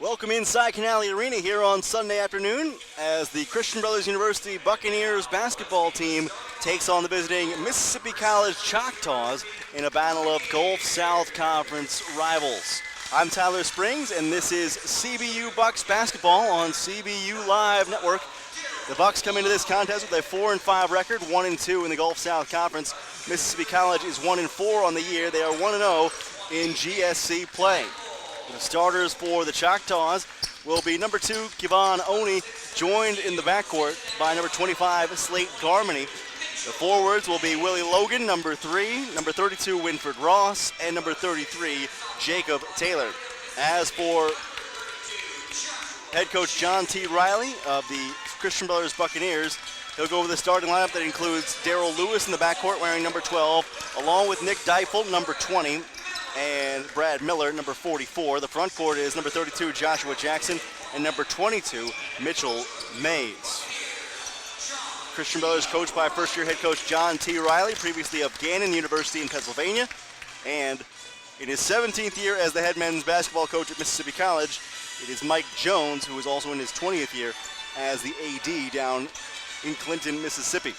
Welcome inside Canale Arena here on Sunday afternoon as the Christian Brothers University Buccaneers basketball team takes on the visiting Mississippi College Choctaws in a battle of Gulf South Conference rivals. I'm Tyler Springs, and this is CBU Bucks basketball on CBU Live Network. The Bucks come into this contest with a 4-5 record, 1-2 in the Gulf South Conference. Mississippi College is 1-4 on the year. They are 1-0 in GSC play. The starters for the Choctaws will be number 2, Kevon Oni, joined in the backcourt by number 25, Slate Garmany. The forwards will be Willie Logan, number 3, number 32, Winford Ross, and number 33, Jacob Taylor. As for head coach John T. Riley of the Christian Brothers Buccaneers, he'll go over the starting lineup that includes Daryl Lewis in the backcourt wearing number 12, along with Nick Deifel, number 20, and Brad Miller, number 44. The front court is number 32, Joshua Jackson, and number 22, Mitchell Mays. Christian Brothers coached by first-year head coach John T. Riley, previously of Gannon University in Pennsylvania, and in his 17th year as the head men's basketball coach at Mississippi College, it is Mike Jones, who is also in his 20th year as the AD down in Clinton, Mississippi.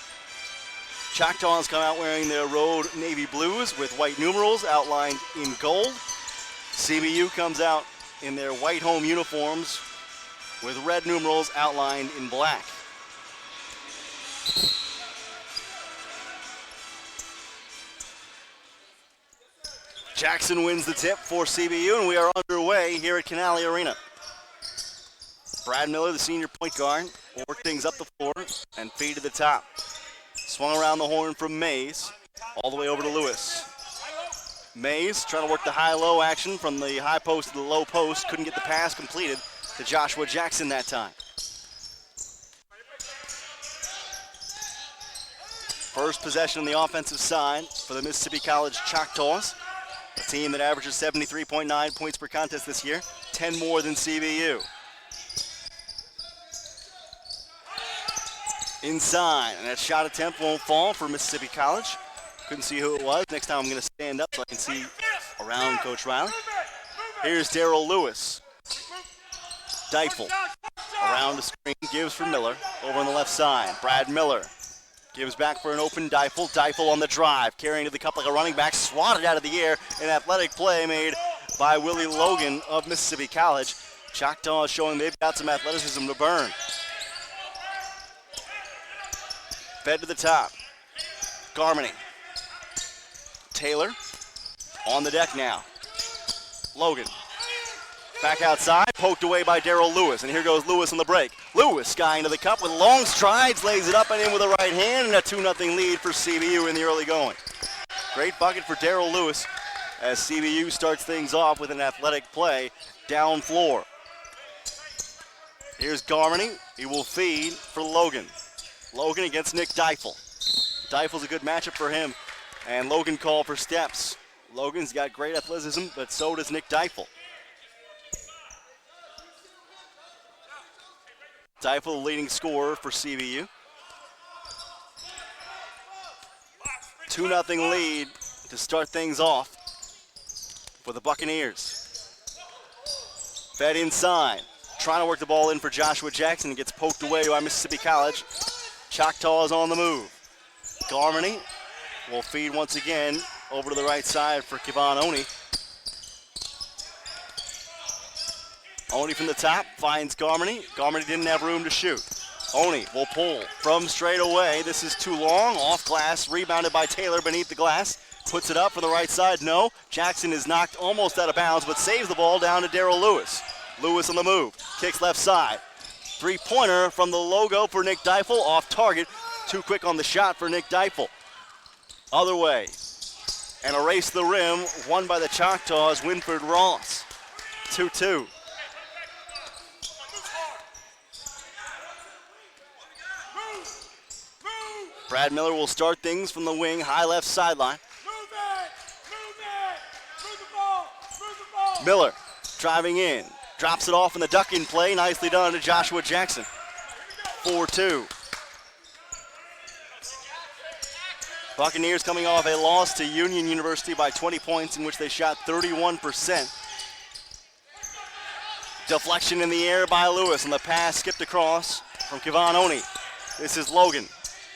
Choctaws come out wearing their road navy blues with white numerals outlined in gold. CBU comes out in their white home uniforms with red numerals outlined in black. Jackson wins the tip for CBU, and we are underway here at Canale Arena. Brad Miller, the senior point guard, worked things up the floor and feed to the top. Swung around the horn from Mays, all the way over to Lewis. Mays trying to work the high-low action from the high post to the low post. Couldn't get the pass completed to Joshua Jackson that time. First possession on the offensive side for the Mississippi College Choctaws, a team that averages 73.9 points per contest this year, 10 more than CBU. Inside, and that shot attempt won't fall for Mississippi College. Couldn't see who it was. Next time I'm going to stand up so I can see around Coach Riley. Here's Daryl Lewis. Deifel around the screen, gives for Miller over on the left side. Brad Miller gives back for an open Deifel. Deifel on the drive, carrying to the cup like a running back, swatted out of the air. An athletic play made by Willie Logan of Mississippi College. Choctaws showing they've got some athleticism to burn. Fed to the top. Garmany. Taylor on the deck now. Logan back outside, poked away by Daryl Lewis, and here goes Lewis on the break. Lewis skying to the cup with long strides, lays it up and in with a right hand, and a 2-0 lead for CBU in the early going. Great bucket for Daryl Lewis as CBU starts things off with an athletic play down floor. Here's Garmany. He will feed for Logan. Logan against Nick Deifel. Deifel's a good matchup for him, and Logan called for steps. Logan's got great athleticism, but so does Nick Deifel. Deifel, the leading scorer for CBU. 2-0 lead to start things off for the Buccaneers. Fed inside, trying to work the ball in for Joshua Jackson. Gets poked away by Mississippi College. Choctaws on the move. Garmany will feed once again over to the right side for Kevon Oni. Oni from the top finds Garmany. Garmany didn't have room to shoot. Oni will pull from straight away. This is too long. Off glass, rebounded by Taylor beneath the glass. Puts it up from the right side. No. Jackson is knocked almost out of bounds, but saves the ball down to Daryl Lewis. Lewis on the move. Kicks left side. Three-pointer from the logo for Nick Deifel, off target. Too quick on the shot for Nick Deifel. Other way. And a race to the rim, won by the Choctaws, Winford Ross. 2-2. Brad Miller will start things from the wing, high left sideline. Miller driving in. Drops it off in the duck-in play. Nicely done to Joshua Jackson. 4-2. Buccaneers coming off a loss to Union University by 20 points in which they shot 31%. Deflection in the air by Lewis, and the pass skipped across from Kevon Oni. This is Logan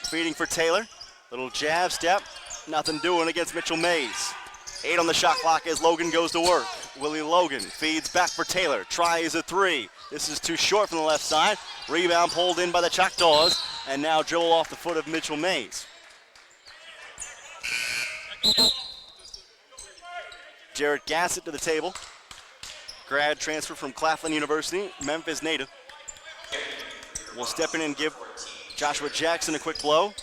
feeding for Taylor. Little jab step, nothing doing against Mitchell Mays. 8 on the shot clock as Logan goes to work. Willie Logan feeds back for Taylor, tries a 3. This is too short from the left side. Rebound pulled in by the Choctaws, and now dribble off the foot of Mitchell Mays. Jarrett Gassett to the table. Grad transfer from Claflin University, Memphis native. Will step in and give Joshua Jackson a quick blow.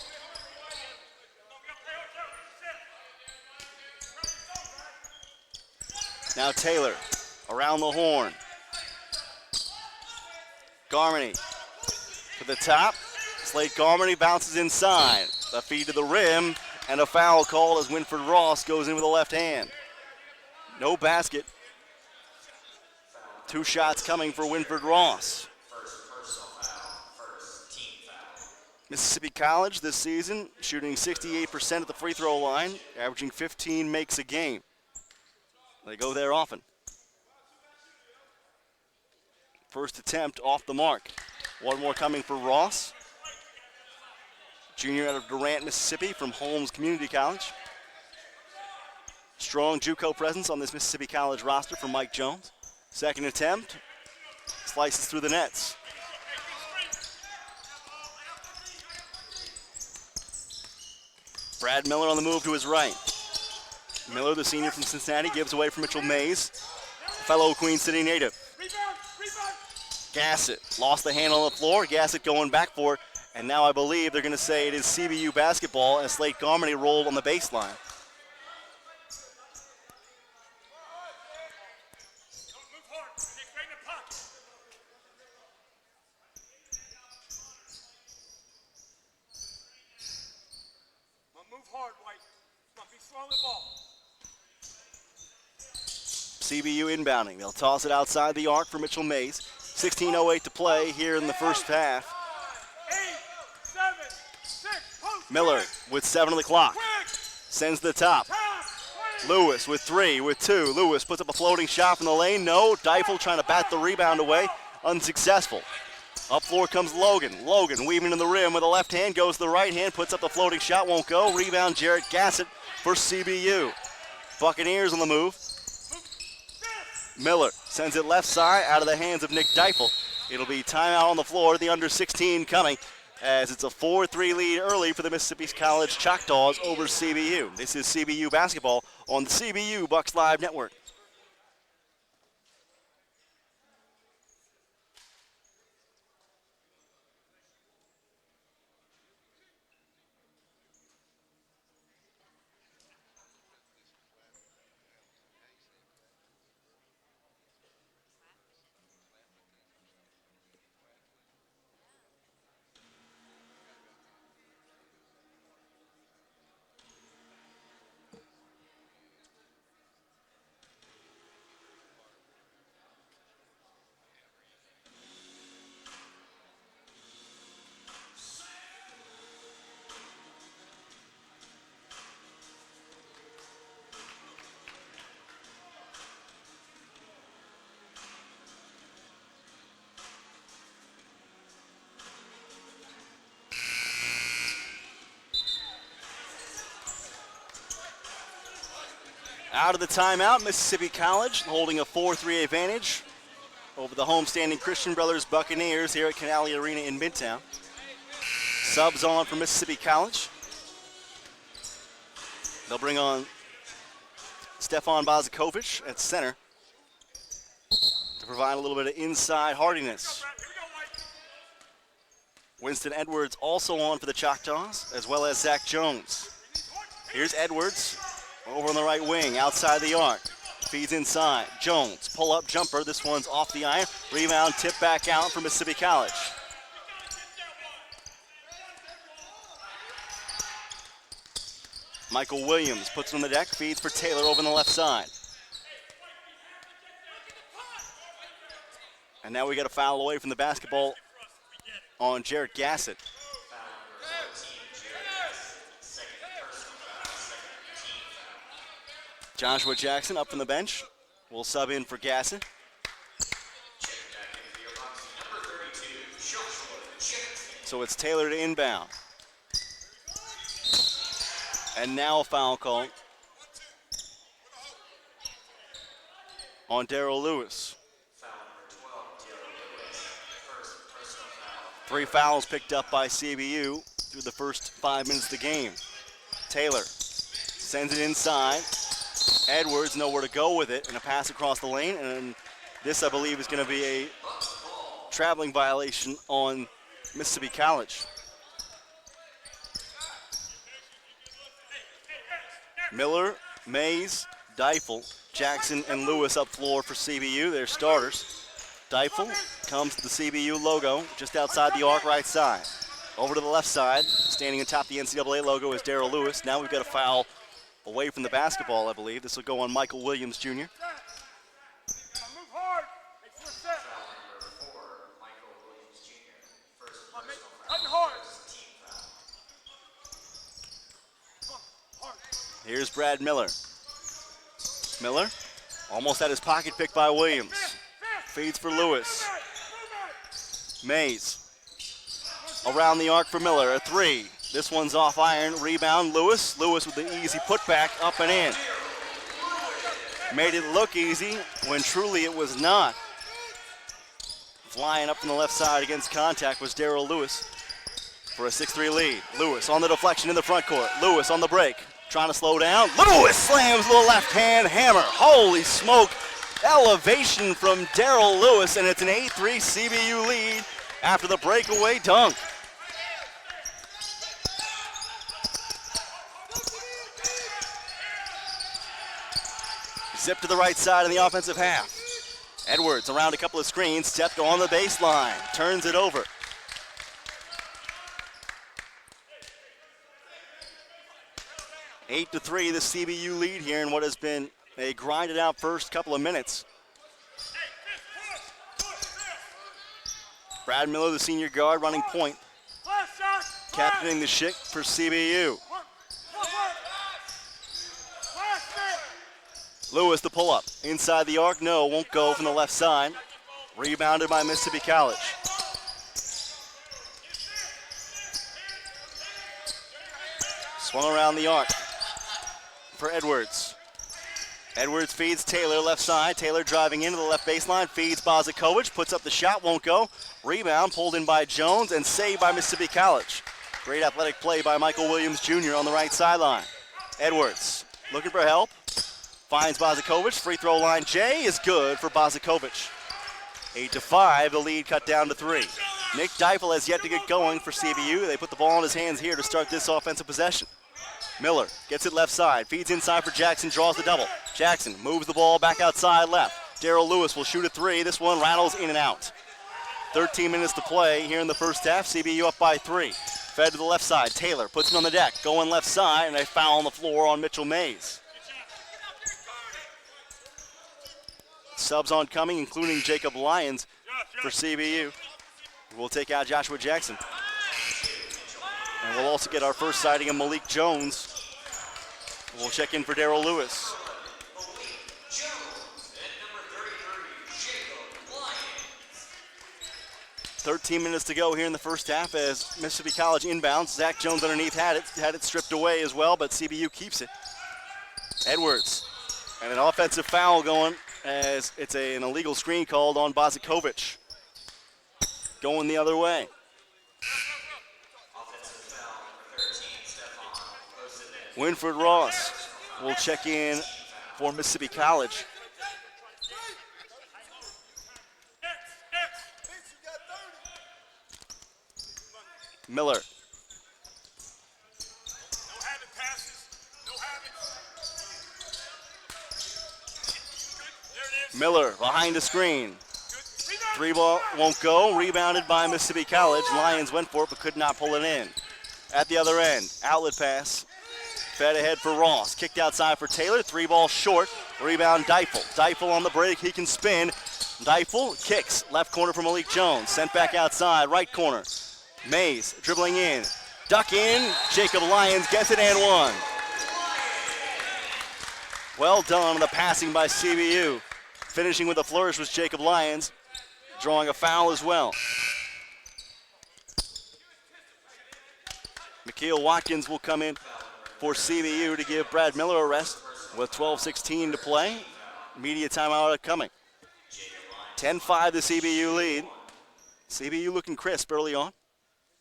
Now Taylor around the horn. Garmany to the top. Slade Garmany bounces inside. The feed to the rim, and a foul called as Winford Ross goes in with a left hand. No basket. 2 shots coming for Winford Ross. Mississippi College this season shooting 68% at the free throw line, averaging 15 makes a game. They go there often. First attempt off the mark. One more coming for Ross. Junior out of Durant, Mississippi from Holmes Community College. Strong JUCO presence on this Mississippi College roster from Mike Jones. Second attempt, slices through the nets. Brad Miller on the move to his right. Miller, the senior from Cincinnati, gives away from Mitchell Mays, fellow Queen City native. Gassett lost the handle on the floor. Gassett going back for it, and now I believe they're going to say it is CBU basketball as Slate Garmany rolled on the baseline. CBU inbounding. They'll toss it outside the arc for Mitchell Mays. 16:08 to play here in the first half. Miller with 7 on the clock. Sends the top. Lewis with 3, with 2. Lewis puts up a floating shot from the lane. No. Deifel trying to bat the rebound away. Unsuccessful. Up floor comes Logan. Logan weaving in the rim with a left hand. Goes to the right hand. Puts up the floating shot. Won't go. Rebound Jarrett Gassett for CBU. Buccaneers on the move. Miller sends it left side out of the hands of Nick Deifel. It'll be timeout on the floor. The under 16 coming as it's a 4-3 lead early for the Mississippi College Choctaws over CBU. This is CBU basketball on the CBU Bucks Live Network. Out of the timeout, Mississippi College holding a 4-3 advantage over the homestanding Christian Brothers Buccaneers here at Canali Arena in Midtown. Subs on for Mississippi College. They'll bring on Stefan Bozakovic at center to provide a little bit of inside hardiness. Winston Edwards also on for the Choctaws, as well as Zach Jones. Here's Edwards. Over on the right wing, outside the arc. Feeds inside. Jones, pull-up jumper. This one's off the iron. Rebound, tip back out for Mississippi College. Michael Williams puts it on the deck, feeds for Taylor over on the left side. And now we got a foul away from the basketball on Jarrett Gassett. Joshua Jackson up from the bench will sub in for Gassett. So it's Taylor to inbound. And now a foul call on Darrell Lewis. 3 fouls picked up by CBU through the first 5 minutes of the game. Taylor sends it inside. Edwards nowhere to go with it, and a pass across the lane. And this, I believe, is going to be a traveling violation on Mississippi College. Miller, Mays, Deifel, Jackson, and Lewis up floor for CBU. They're starters. Deifel comes to the CBU logo just outside the arc right side. Over to the left side, standing atop the NCAA logo is Darrell Lewis. Now we've got a foul away from the basketball, I believe. This will go on Michael Williams, Jr. Here's Brad Miller. Miller almost had his pocket picked by Williams. Feeds for Lewis. Mays around the arc for Miller, a 3. This one's off iron, rebound Lewis. Lewis with the easy putback up and in. Made it look easy when truly it was not. Flying up from the left side against contact was Darrell Lewis for a 6-3 lead. Lewis on the deflection in the front court. Lewis on the break, trying to slow down. Lewis slams the left hand hammer. Holy smoke. Elevation from Darrell Lewis, and it's an 8-3 CBU lead after the breakaway dunk. Zip to the right side in the offensive half. Edwards around a couple of screens, stepped on the baseline, turns it over. Eight to 3, the CBU lead here in what has been a grinded out first couple of minutes. Brad Miller, the senior guard, running point. Captaining the ship for CBU. Lewis, the pull-up. Inside the arc, no, won't go from the left side. Rebounded by Mississippi College. Swung around the arc for Edwards. Edwards feeds Taylor left side. Taylor driving into the left baseline, feeds Bozakovich, puts up the shot, won't go. Rebound pulled in by Jones and saved by Mississippi College. Great athletic play by Michael Williams Jr. on the right sideline. Edwards looking for help. Finds Bozakovich. Free throw line J is good for Bozakovich. 8 to 5, the lead cut down to 3. Nick Deifel has yet to get going for CBU. They put the ball in his hands here to start this offensive possession. Miller gets it left side, feeds inside for Jackson, draws the double. Jackson moves the ball back outside left. Darrell Lewis will shoot a 3. This one rattles in and out. 13 minutes to play here in the first half. CBU up by 3. Fed to the left side. Taylor puts it on the deck, going left side, and a foul on the floor on Mitchell Mays. Subs oncoming, including Jacob Lyons for CBU. We'll take out Joshua Jackson. And we'll also get our first sighting of Malik Jones. We'll check in for Darrell Lewis. 13 minutes to go here in the first half as Mississippi College inbounds. Zach Jones underneath had it stripped away as well, but CBU keeps it. Edwards, and an offensive foul going as it's an illegal screen called on Bozakovich. Going the other way. Winford Ross will check in for Mississippi College. Miller. Miller behind the screen. 3 ball won't go. Rebounded by Mississippi College. Lions went for it but could not pull it in. At the other end, outlet pass. Fed ahead for Ross. Kicked outside for Taylor. 3 ball short. Rebound Deifel. Deifel on the break. He can spin. Deifel kicks. Left corner for Malik Jones. Sent back outside. Right corner. Mays dribbling in. Duck in. Jacob Lyons gets it and one. Well done on the passing by CBU. Finishing with a flourish was Jacob Lyons, drawing a foul as well. Mikhail Watkins will come in for CBU to give Brad Miller a rest with 12:16 to play. Media timeout coming. 10-5 the CBU lead. CBU looking crisp early on.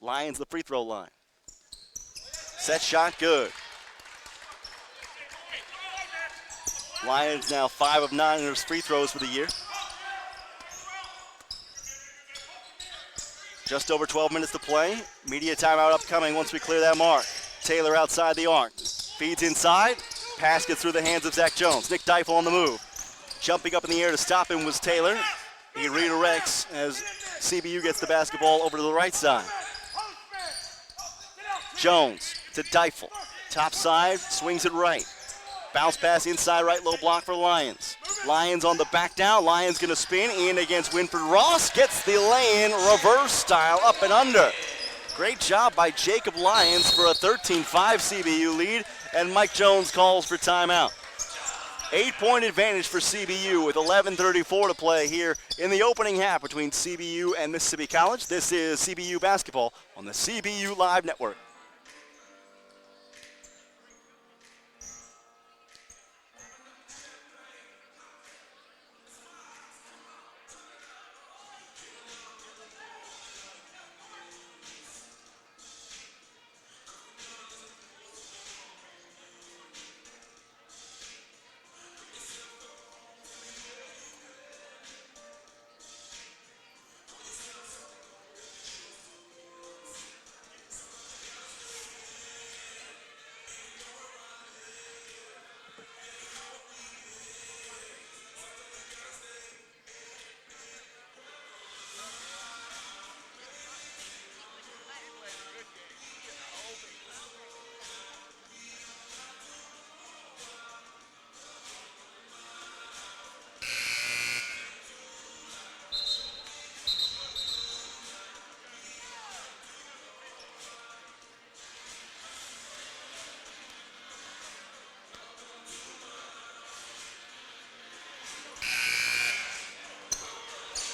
Lions the free throw line. Set shot good. Lions now 5 of 9 in their free throws for the year. Just over 12 minutes to play. Media timeout upcoming once we clear that mark. Taylor outside the arc. Feeds inside. Pass gets through the hands of Zach Jones. Nick Deifel on the move. Jumping up in the air to stop him was Taylor. He redirects as CBU gets the basketball over to the right side. Jones to Deifel. Top side, swings it right. Bounce pass inside right, low block for Lions. Lions on the back down. Lions going to spin in against Winford Ross. Gets the lay-in, reverse style, up and under. Great job by Jacob Lyons for a 13-5 CBU lead, and Mike Jones calls for timeout. 8-point advantage for CBU with 11:34 to play here in the opening half between CBU and Mississippi College. This is CBU basketball on the CBU Live Network.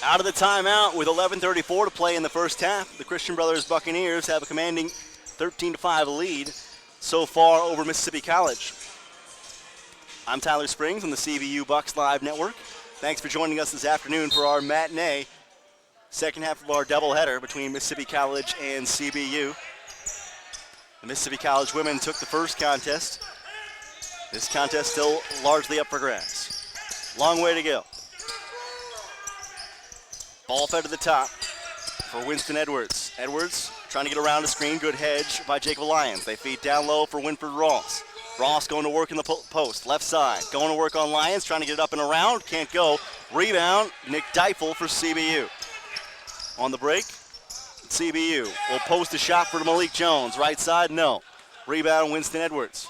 Out of the timeout with 11:34 to play in the first half, the Christian Brothers Buccaneers have a commanding 13-5 lead so far over Mississippi College. I'm Tyler Springs on the CBU Bucks Live Network. Thanks for joining us this afternoon for our matinee, second half of our doubleheader between Mississippi College and CBU. The Mississippi College women took the first contest. This contest still largely up for grabs. Long way to go. Ball fed to the top for Winston Edwards. Edwards trying to get around the screen. Good hedge by Jacob Lyons. They feed down low for Winford Ross. Ross going to work in the post, left side. Going to work on Lyons, trying to get it up and around. Can't go. Rebound, Nick Deifel for CBU. On the break, CBU will post a shot for Malik Jones. Right side, no. Rebound, Winston Edwards.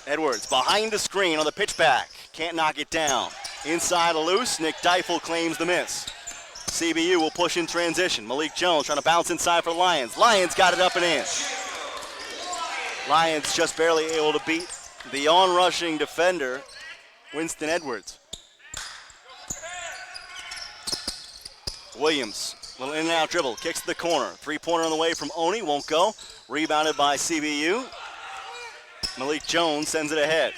Edwards behind the screen on the pitch back. Can't knock it down. Inside a loose, Nick Deifel claims the miss. CBU will push in transition. Malik Jones trying to bounce inside for Lions. Lions got it up and in. Lions just barely able to beat the on-rushing defender, Winston Edwards. Williams, little in and out dribble, kicks to the corner. Three-pointer on the way from Oni, won't go. Rebounded by CBU. Malik Jones sends it ahead.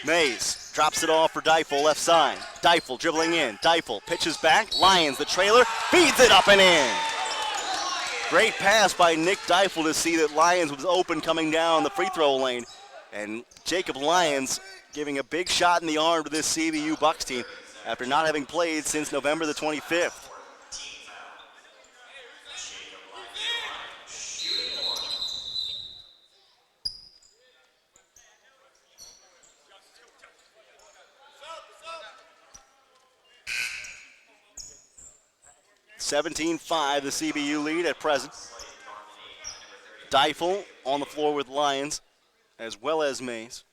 Mays drops it off for Deifel, left side. Deifel dribbling in. Deifel pitches back. Lyons, the trailer, feeds it up and in. Great pass by Nick Deifel to see that Lyons was open coming down the free throw lane. And Jacob Lyons giving a big shot in the arm to this CBU Bucks team after not having played since November the 25th. (17-5) the CBU lead at present. Deifel on the floor with Lyons, as well as Mays,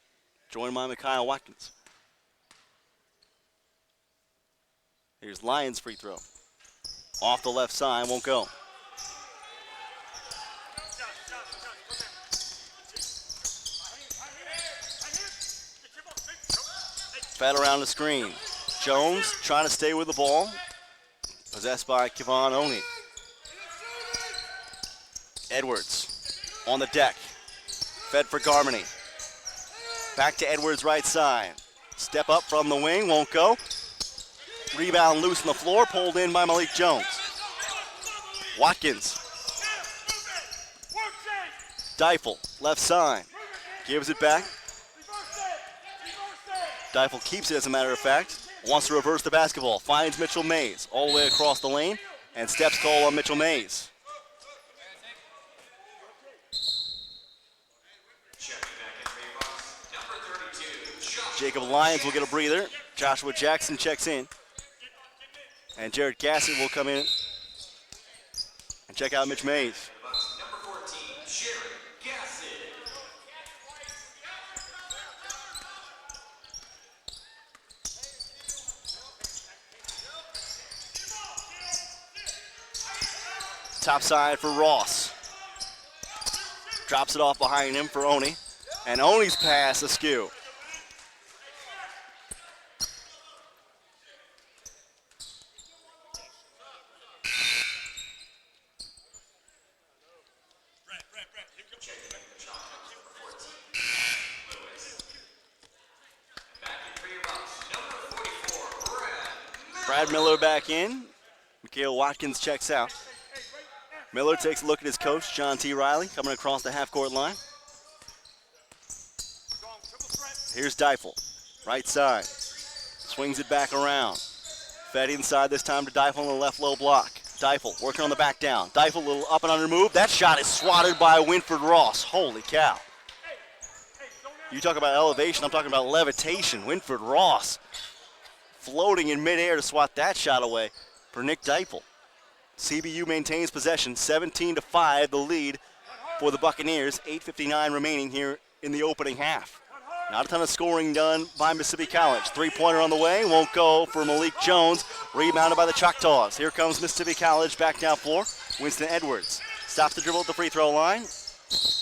joined by Mikhail Watkins. Here's Lyons' free throw. Off the left side, won't go. Fed around the screen. Jones trying to stay with the ball. Possessed by Kevon Oni. Edwards on the deck. Fed for Garmany. Back to Edwards right side. Step up from the wing, won't go. Rebound loose on the floor, pulled in by Malik Jones. Watkins. Deifel, left side. Gives it back. Deifel keeps it, as a matter of fact. Wants to reverse the basketball. Finds Mitchell Mays all the way across the lane. And steps call on Mitchell Mays. Jacob Lyons will get a breather. Joshua Jackson checks in. And Jared Gassett will come in and check out Mitch Mays. Number 14, Jared Gassett. Top side for Ross. Drops it off behind him for Oni. And Oni's pass askew. Brad Miller back in. Mikhail Watkins checks out. Miller takes a look at his coach, John T. Riley, coming across the half-court line. Here's Deifel, right side. Swings it back around. Fed inside this time to Deifel on the left low block. Deifel working on the back down. Deifel, a little up and under move. That shot is swatted by Winford Ross. Holy cow. You talk about elevation, I'm talking about levitation. Winford Ross floating in midair to swat that shot away for Nick Deifel. CBU maintains possession, 17-5, the lead for the Buccaneers. 8:59 remaining here in the opening half. Not a ton of scoring done by Mississippi College. Three-pointer on the way, won't go for Malik Jones. Rebounded by the Choctaws. Here comes Mississippi College back down floor. Winston Edwards stops the dribble at the free throw line,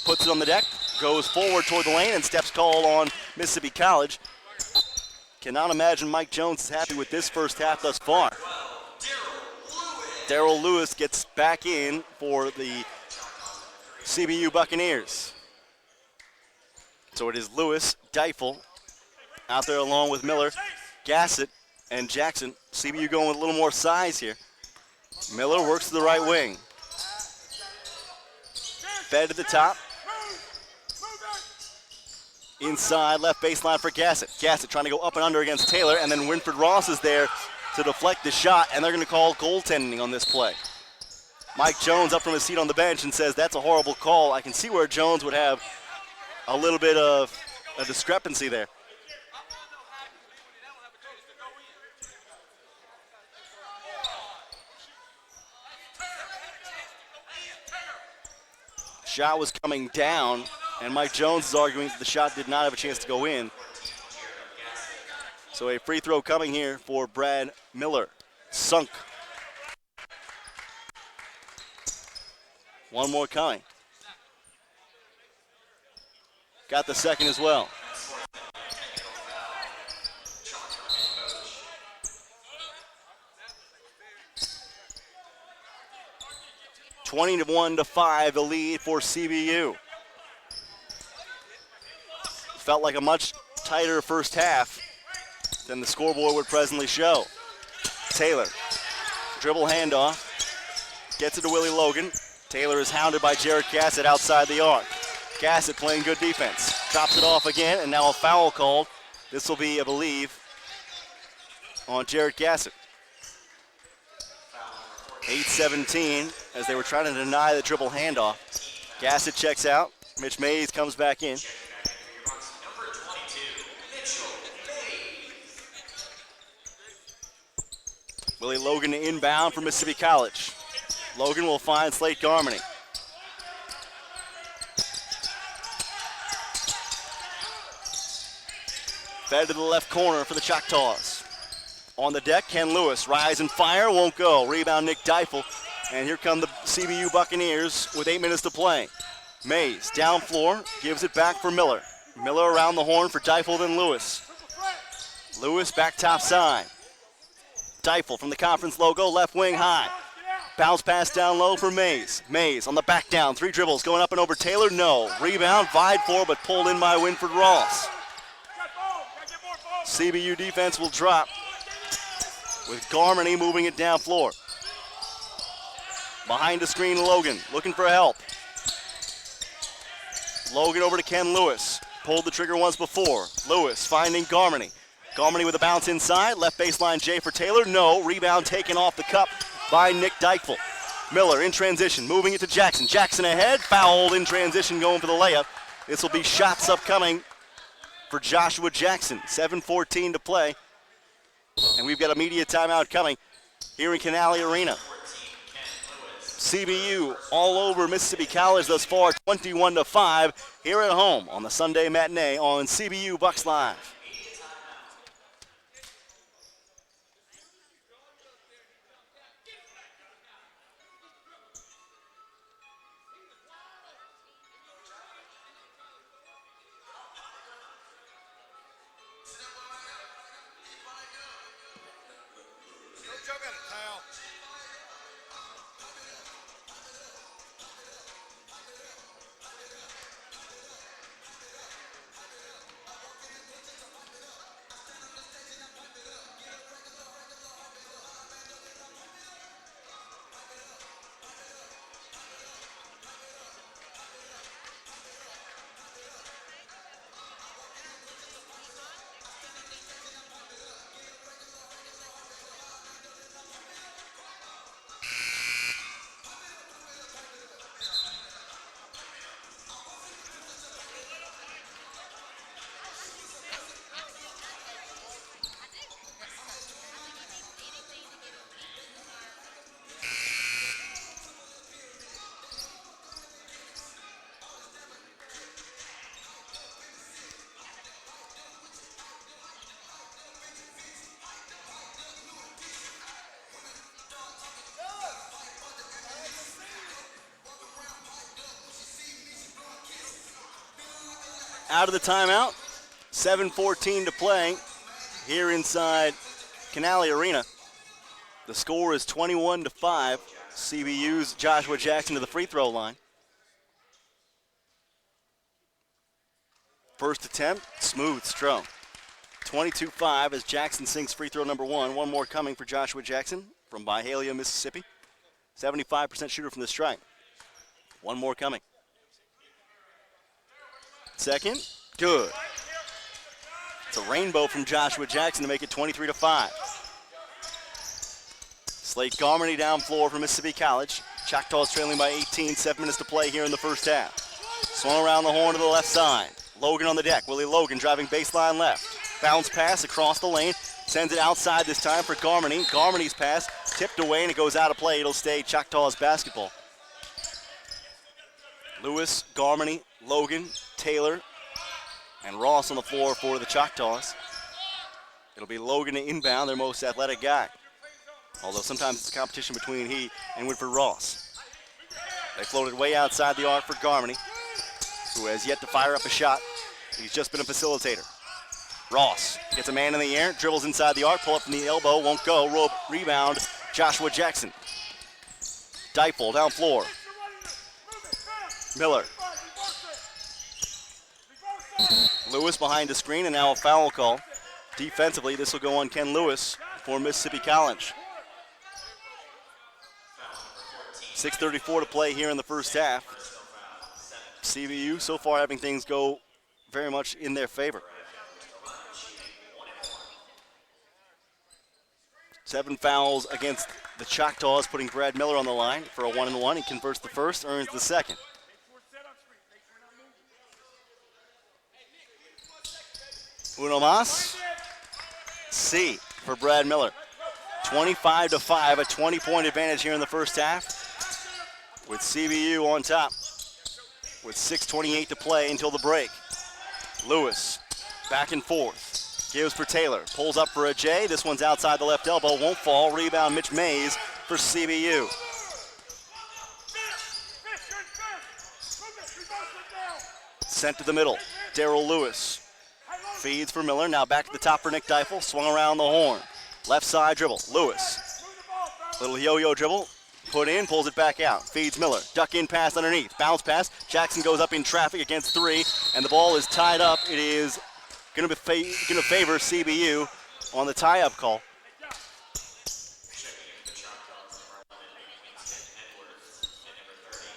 puts it on the deck, goes forward toward the lane, and steps called on Mississippi College. Cannot imagine Mike Jones is happy with this first half thus far. Darrell Lewis gets back in for the CBU Buccaneers. So it is Lewis, Deifel out there along with Miller, Gassett, and Jackson. CBU going with a little more size here. Miller works to the right wing. Fed to the top. Inside, left baseline for Gassett. Gassett trying to go up and under against Taylor, and then Winford Ross is there to deflect the shot, and they're going to call goaltending on this play. Mike Jones up from his seat on the bench and says that's a horrible call. I can see where Jones would have a little bit of a discrepancy there. Shot was coming down, and Mike Jones is arguing that the shot did not have a chance to go in. So a free throw coming here for Brad Miller. Sunk. One more coming. Got the second as well. (21-5) the lead for CBU. Felt like a much tighter first half than the scoreboard would presently show. Taylor, dribble handoff, gets it to Willie Logan. Taylor is hounded by Jared Gassett outside the arc. Gassett playing good defense. Drops it off again, and now a foul called. This will be, I believe, on Jared Gassett. 8:17 as they were trying to deny the dribble handoff. Gassett checks out. Mitch Mays comes back in. Willie Logan inbound for Mississippi College. Logan will find Slate Garmany. Fed to the left corner for the Choctaws. On the deck, Ken Lewis. Rise and fire, won't go. Rebound, Nick Deifel. And here come the CBU Buccaneers with 8 minutes to play. Mays, down floor, gives it back for Miller. Miller around the horn for Deifel, then Lewis. Lewis back top side. Deifel from the conference logo, left wing high. Bounce pass down low for Mays. Mays on the back down. 3 dribbles going up and over Taylor. No. Rebound, vied for, but pulled in by Winford Ross. CBU defense will drop with Garmany moving it down floor. Behind the screen, Logan looking for help. Logan over to Ken Lewis. Pulled the trigger once before. Lewis finding Garmany. Garmany with a bounce inside. Left baseline J for Taylor. No. Rebound taken off the cup by Nick Dykeful. Miller in transition, moving it to Jackson. Jackson ahead, fouled in transition, going for the layup. This will be shots upcoming for Joshua Jackson. 7:14 to play. And we've got a media timeout coming here in Canale Arena. CBU all over Mississippi College thus far, 21-5 here at home on the Sunday matinee on CBU Bucks Live. Out of the timeout, 7:14 to play here inside Canale Arena. The score is 21-5. CBU's Joshua Jackson to the free throw line. First attempt, smooth stroke. 22-5 as Jackson sinks free throw number 1. One more coming for Joshua Jackson from Byhalia, Mississippi. 75% shooter from the stripe. One more coming. Second, good. It's a rainbow from Joshua Jackson to make it 23-5. Slate Garmany down floor for Mississippi College. Choctaws trailing by 18, 7 minutes to play here in the first half. Swung around the horn to the left side. Logan on the deck. Willie Logan driving baseline left. Bounce pass across the lane. Sends it outside this time for Garmany. Garmany's pass tipped away and it goes out of play. It'll stay Choctaws basketball. Lewis, Garmany, Logan, Taylor, and Ross on the floor for the Choctaws. It'll be Logan to inbound, their most athletic guy. Although sometimes it's a competition between he and Winford Ross. They floated way outside the arc for Garmany, who has yet to fire up a shot. He's just been a facilitator. Ross gets a man in the air, dribbles inside the arc, pull up from the elbow, won't go. Rebound, Joshua Jackson. Dipel down floor. Miller. Lewis behind the screen, and now a foul call. Defensively, this will go on Ken Lewis for Mississippi College. 6:34 to play here in the first half. CBU so far having things go very much in their favor. 7 fouls against the Choctaws, putting Brad Miller on the line for a 1-and-1. He converts the first, earns the second. Uno mas. C for Brad Miller. 25-5, a 20-point advantage here in the first half, with CBU on top with 6:28 to play until the break. Lewis back and forth, gives for Taylor, pulls up for a J. This one's outside the left elbow, won't fall. Rebound Mitch Mays for CBU. Sent to the middle, Darrell Lewis feeds for Miller. Now back to the top for Nick Dipel, swung around the horn. Left side dribble, Lewis. Little yo-yo dribble, Put in, pulls it back out. Feeds Miller. Duck in pass underneath. Bounce pass. Jackson goes up in traffic against 3, and the ball is tied up. It is going to favor CBU on the tie-up call.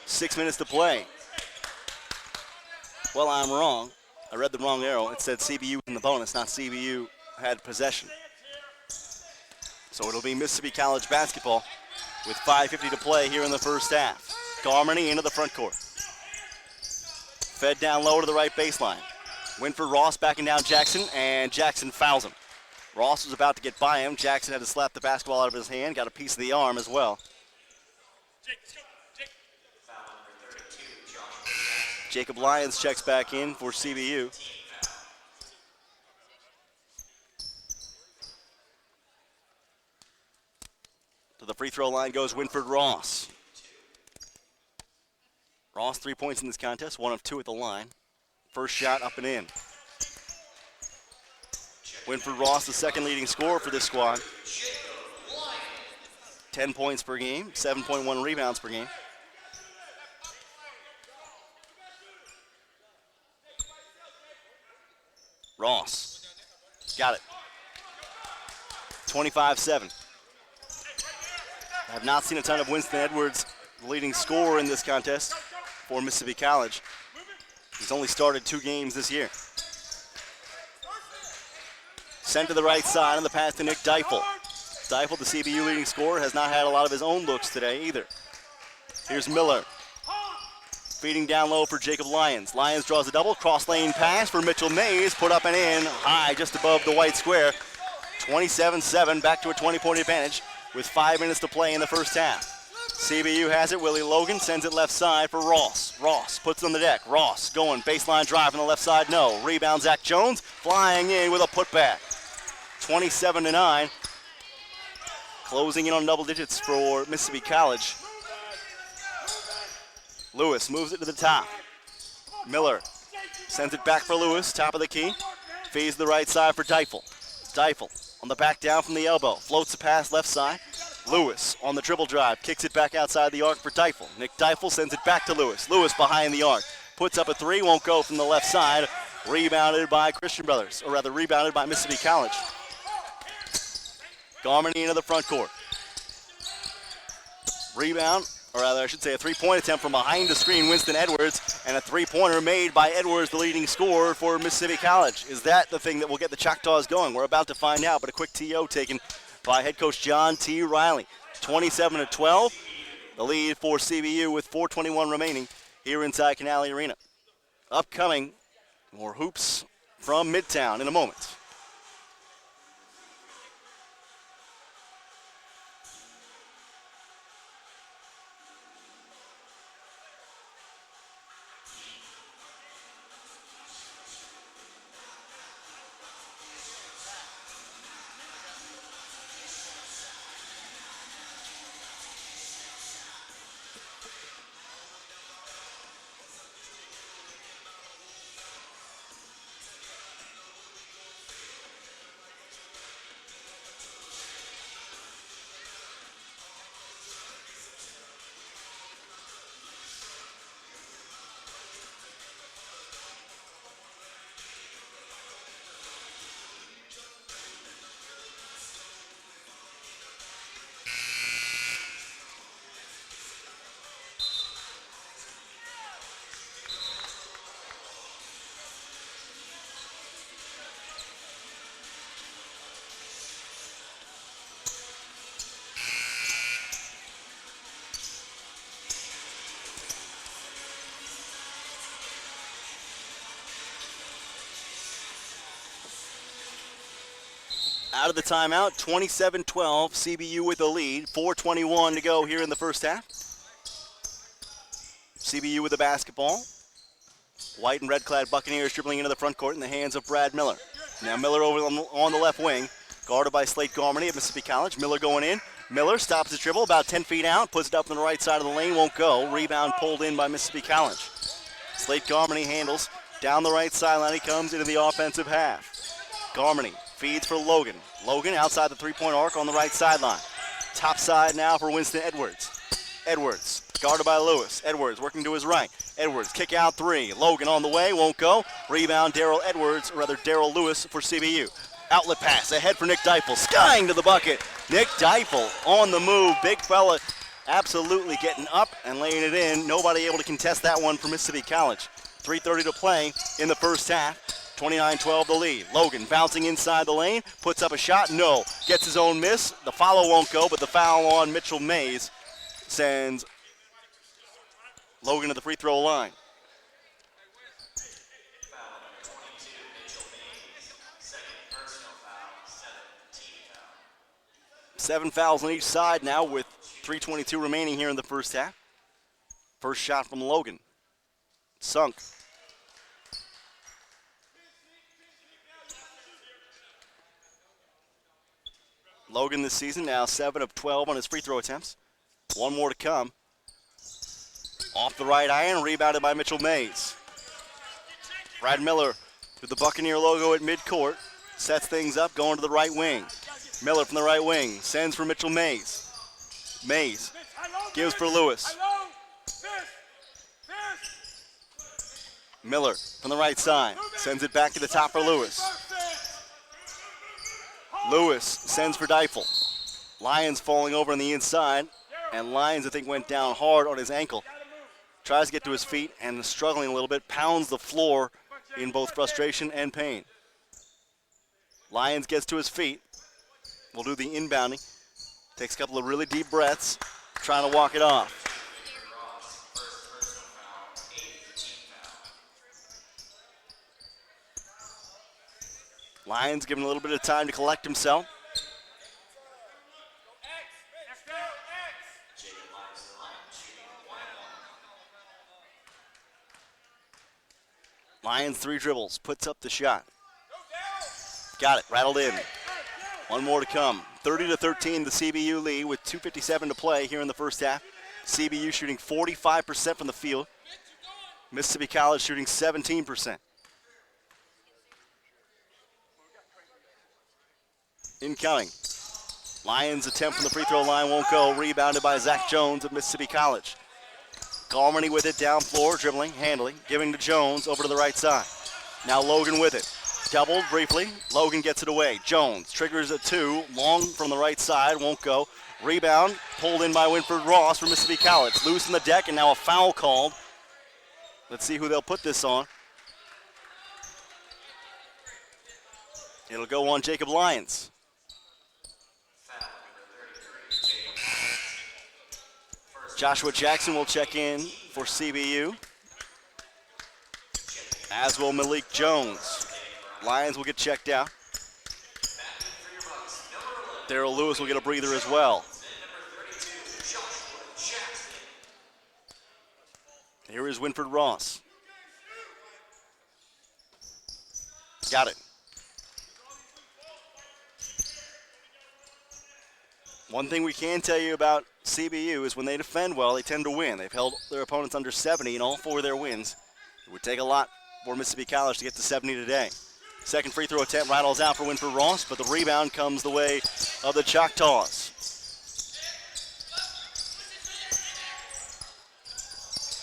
Six minutes to play. Well, I'm wrong. I read the wrong arrow. It said CBU in the bonus, not CBU had possession. So it'll be Mississippi College basketball with 5:50 to play here in the first half. Garmany into the front court. Fed down low to the right baseline. Winford Ross backing down Jackson, and Jackson fouls him. Ross was about to get by him. Jackson had to slap the basketball out of his hand, got a piece of the arm as well. Jacob Lyons checks back in for CBU. To the free throw line goes Winford Ross. Ross 3 points in this contest, 1 of 2 at the line. First shot up and in. Winford Ross, the second leading scorer for this squad. 10 points per game, 7.1 rebounds per game. Ross, got it. 25-7. I have not seen a ton of Winston Edwards, the leading scorer in this contest for Mississippi College. He's only started 2 games this year. Sent to the right side on the pass to Nick Deifel. Deifel, the CBU leading scorer, has not had a lot of his own looks today either. Here's Miller. Feeding down low for Jacob Lyons. Lyons draws a double, cross lane pass for Mitchell Mays, put up and in, high just above the white square. 27-7, back to a 20-point advantage with 5 minutes to play in the first half. CBU has it, Willie Logan sends it left side for Ross. Ross puts it on the deck, Ross going, baseline drive on the left side, no. Rebound Zach Jones, flying in with a putback. 27-9. Closing in on double digits for Mississippi College. Lewis moves it to the top. Miller sends it back for Lewis, top of the key. Feeds the right side for Deifel. Deifel on the back down from the elbow. Floats the pass left side. Lewis on the dribble drive. Kicks it back outside the arc for Deifel. Nick Deifel sends it back to Lewis. Lewis behind the arc. Puts up a 3, won't go from the left side. Rebounded by Christian Brothers, or rather rebounded by Mississippi College. Garmany into the front court. Rebound, or rather I should say a 3-point attempt from behind the screen, Winston Edwards, and a 3-pointer made by Edwards, the leading scorer for Mississippi College. Is that the thing that will get the Choctaws going? We're about to find out, but a quick TO taken by head coach John T. Riley. 27-12, the lead for CBU with 4:21 remaining here inside Canale Arena. Upcoming, more hoops from Midtown in a moment. Out of the timeout, 27-12, CBU with the lead. 4:21 to go here in the first half. CBU with the basketball. White and red-clad Buccaneers dribbling into the front court in the hands of Brad Miller. Now Miller over on the left wing, guarded by Slate Garmany at Mississippi College. Miller going in. Miller stops the dribble about 10 feet out, puts it up on the right side of the lane, won't go. Rebound pulled in by Mississippi College. Slate Garmany handles down the right sideline. He comes into the offensive half. Garmany feeds for Logan. Logan outside the three-point arc on the right sideline. Top side now for Winston Edwards. Edwards, guarded by Lewis. Edwards working to his right. Edwards, kick out three. Logan on the way, won't go. Rebound, Daryl Lewis for CBU. Outlet pass ahead for Nick Deifel, skying to the bucket. Nick Deifel on the move, big fella, absolutely getting up and laying it in. Nobody able to contest that one for Mississippi College. 3:30 to play in the first half. 29-12 the lead. Logan bouncing inside the lane, puts up a shot, no. Gets his own miss. The follow won't go, but the foul on Mitchell Mays sends Logan to the free throw line. Foul number 22, Mitchell Mays. Second personal foul, 7 team foul. 7 fouls on each side now with 3:22 remaining here in the first half. First shot from Logan. Sunk. Logan this season now 7 of 12 on his free throw attempts. One more to come. Off the right iron, rebounded by Mitchell Mays. Brad Miller with the Buccaneer logo at midcourt. Sets things up, going to the right wing. Miller from the right wing, sends for Mitchell Mays. Mays gives for Lewis. Miller from the right side, sends it back to the top for Lewis. Lewis sends for Deifel. Lyons falling over on the inside, and Lyons I think went down hard on his ankle. Tries to get to his feet and is struggling a little bit, pounds the floor in both frustration and pain. Lyons gets to his feet, will do the inbounding, takes a couple of really deep breaths, trying to walk it off. Lyons given a little bit of time to collect himself. Lyons 3 dribbles, puts up the shot. Got it, rattled in. One more to come. 30-13 the CBU lead with 2:57 to play here in the first half. CBU shooting 45% from the field. Mississippi College shooting 17%. Incoming. Lyons attempt from the free throw line won't go. Rebounded by Zach Jones of Mississippi College. Galmany with it down floor, dribbling, handling, giving to Jones over to the right side. Now Logan with it. Doubled briefly. Logan gets it away. Jones triggers a 2. Long from the right side, won't go. Rebound pulled in by Winford Ross for Mississippi College. Loose in the deck and now a foul called. Let's see who they'll put this on. It'll go on Jacob Lyons. Joshua Jackson will check in for CBU, as will Malik Jones. Lyons will get checked out. Daryl Lewis will get a breather as well. Here is Winford Ross. Got it. One thing we can tell you about CBU is when they defend well, they tend to win. They've held their opponents under 70 in all 4 of their wins. It would take a lot for Mississippi College to get to 70 today. Second free throw attempt rattles out for Winford Ross, but the rebound comes the way of the Choctaws.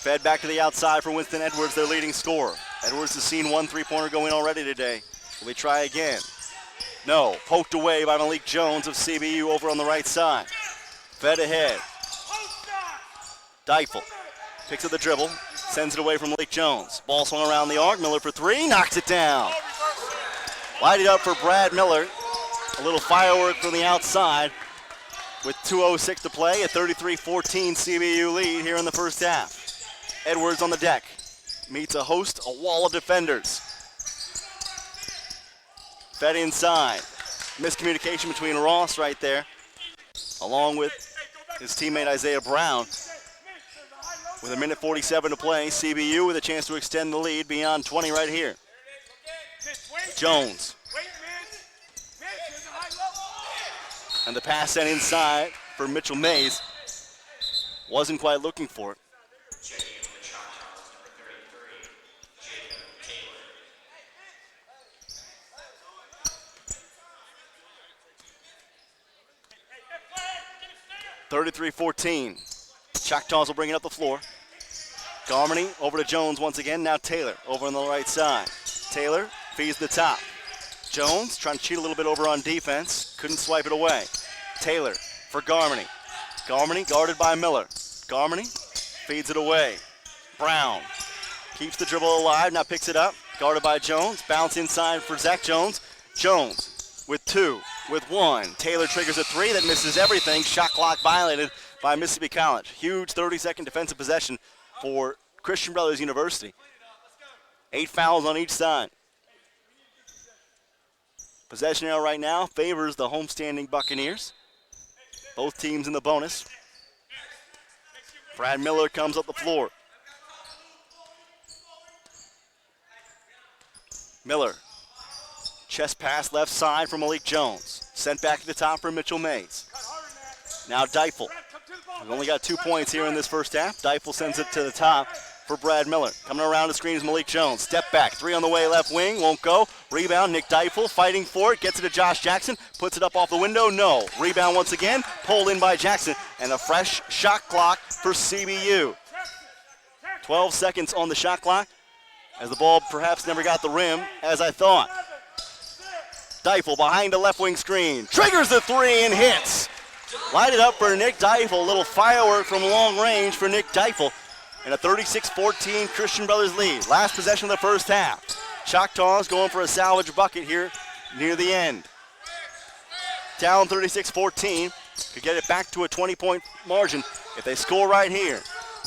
Fed back to the outside for Winston Edwards, their leading scorer. Edwards has seen 1 3-pointer going already today. Will he try again? No, poked away by Malik Jones of CBU over on the right side. Fed ahead. Deifel picks up the dribble, sends it away from Malik Jones. Ball swung around the arc, Miller for 3, knocks it down. Lighted up for Brad Miller. A little firework from the outside with 2:06 to play, a 33-14 CBU lead here in the first half. Edwards on the deck, meets a wall of defenders. Fed inside. Miscommunication between Ross right there, along with his teammate Isaiah Brown. With 1:47 to play, CBU with a chance to extend the lead beyond 20 right here. Jones. And the pass sent inside for Mitchell Mays. Wasn't quite looking for it. 33-14. Choctaws will bring it up the floor. Garmany over to Jones once again. Now Taylor over on the right side. Taylor feeds the top. Jones trying to cheat a little bit over on defense. Couldn't swipe it away. Taylor for Garmany. Garmany guarded by Miller. Garmany feeds it away. Brown keeps the dribble alive. Now picks it up. Guarded by Jones. Bounce inside for Zach Jones. Jones with 2, with 1. Taylor triggers a 3 that misses everything. Shot clock violated by Mississippi College. Huge 30-second defensive possession for Christian Brothers University. 8 fouls on each side. Possession arrow right now favors the homestanding Buccaneers. Both teams in the bonus. Brad Miller comes up the floor. Miller. Chest pass left side for Malik Jones. Sent back to the top for Mitchell Mays. Now Deifel. We've only got 2 points here in this first half. Deifel sends it to the top for Brad Miller. Coming around the screen is Malik Jones. Step back, 3 on the way, left wing, won't go. Rebound, Nick Deifel fighting for it. Gets it to Josh Jackson. Puts it up off the window, no. Rebound once again, pulled in by Jackson. And a fresh shot clock for CBU. 12 seconds on the shot clock, as the ball perhaps never got the rim, as I thought. Deifel behind the left wing screen. Triggers the 3 and hits. Light it up for Nick Deifel. A little firework from long range for Nick Deifel. And a 36-14 Christian Brothers lead. Last possession of the first half. Choctaws going for a salvage bucket here near the end. Down 36-14. Could get it back to a 20-point margin if they score right here.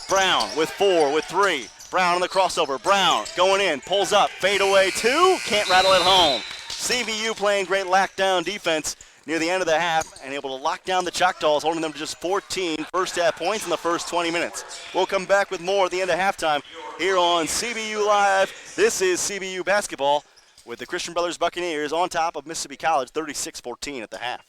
Brown with 4, with 3. Brown on the crossover. Brown going in, pulls up, fade away 2. Can't rattle it home. CBU playing great lockdown defense near the end of the half and able to lock down the Choctaws, holding them to just 14 first half points in the first 20 minutes. We'll come back with more at the end of halftime here on CBU Live. This is CBU basketball with the Christian Brothers Buccaneers on top of Mississippi College, 36-14 at the half.